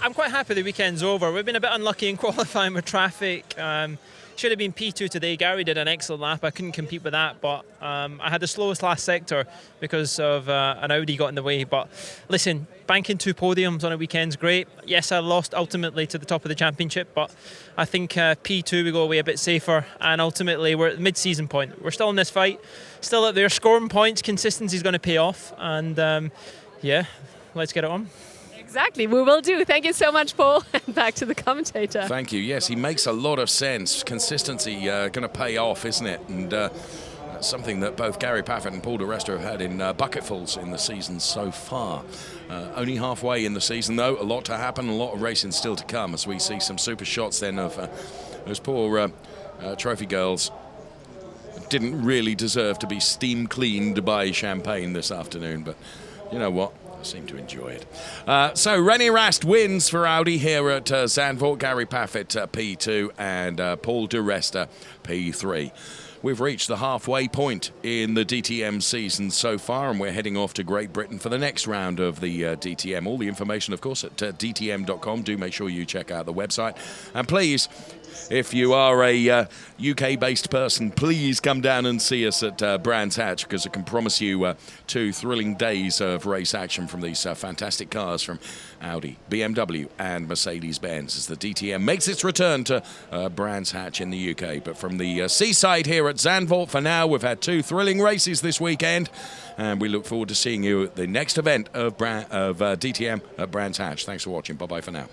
I'm quite happy the weekend's over. We've been a bit unlucky in qualifying with traffic. Should have been P2 today. Gary did an excellent lap. I couldn't compete with that, but I had the slowest last sector because of an Audi got in the way. But listen, banking 2 podiums on a weekend's great. Yes, I lost ultimately to the top of the championship, but I think P2 we go away a bit safer, and ultimately we're at the mid-season point. We're still in this fight, still out there scoring points. Consistency is going to pay off, and yeah, let's get it on. Exactly, we will do. Thank you so much, Paul. And back to the commentator. Thank you. Yes, he makes a lot of sense. Consistency going to pay off, isn't it? And that's something that both Gary Paffett and Paul de Resta have had in bucketfuls in the season so far. Only halfway in the season, though. A lot to happen, a lot of racing still to come as we see some super shots then of those poor trophy girls. Didn't really deserve to be steam cleaned by champagne this afternoon, but you know what? Seem to enjoy it. So René Rast wins for Audi here at Zandvoort. Gary Paffett P2 and Paul de Resta P3. We've reached the halfway point in the DTM season so far, and we're heading off to Great Britain for the next round of the DTM. All the information, of course, at dtm.com. Do make sure you check out the website. And please, if you are a UK-based person, please come down and see us at Brands Hatch, because I can promise you 2 thrilling days of race action from these fantastic cars from Audi, BMW and Mercedes-Benz as the DTM makes its return to Brands Hatch in the UK. But from the seaside here at Zandvoort, for now, we've had 2 thrilling races this weekend, and we look forward to seeing you at the next event of DTM at Brands Hatch. Thanks for watching. Bye-bye for now.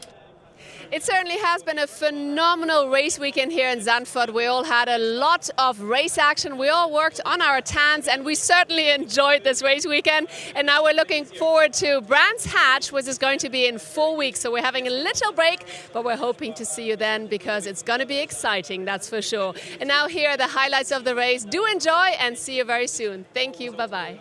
It certainly has been a phenomenal race weekend here in Zandvoort. We all had a lot of race action. We all worked on our tans, and we certainly enjoyed this race weekend. And now we're looking forward to Brands Hatch, which is going to be in 4 weeks. So we're having a little break, but we're hoping to see you then, because it's going to be exciting, that's for sure. And now here are the highlights of the race. Do enjoy and see you very soon. Thank you. Bye-bye.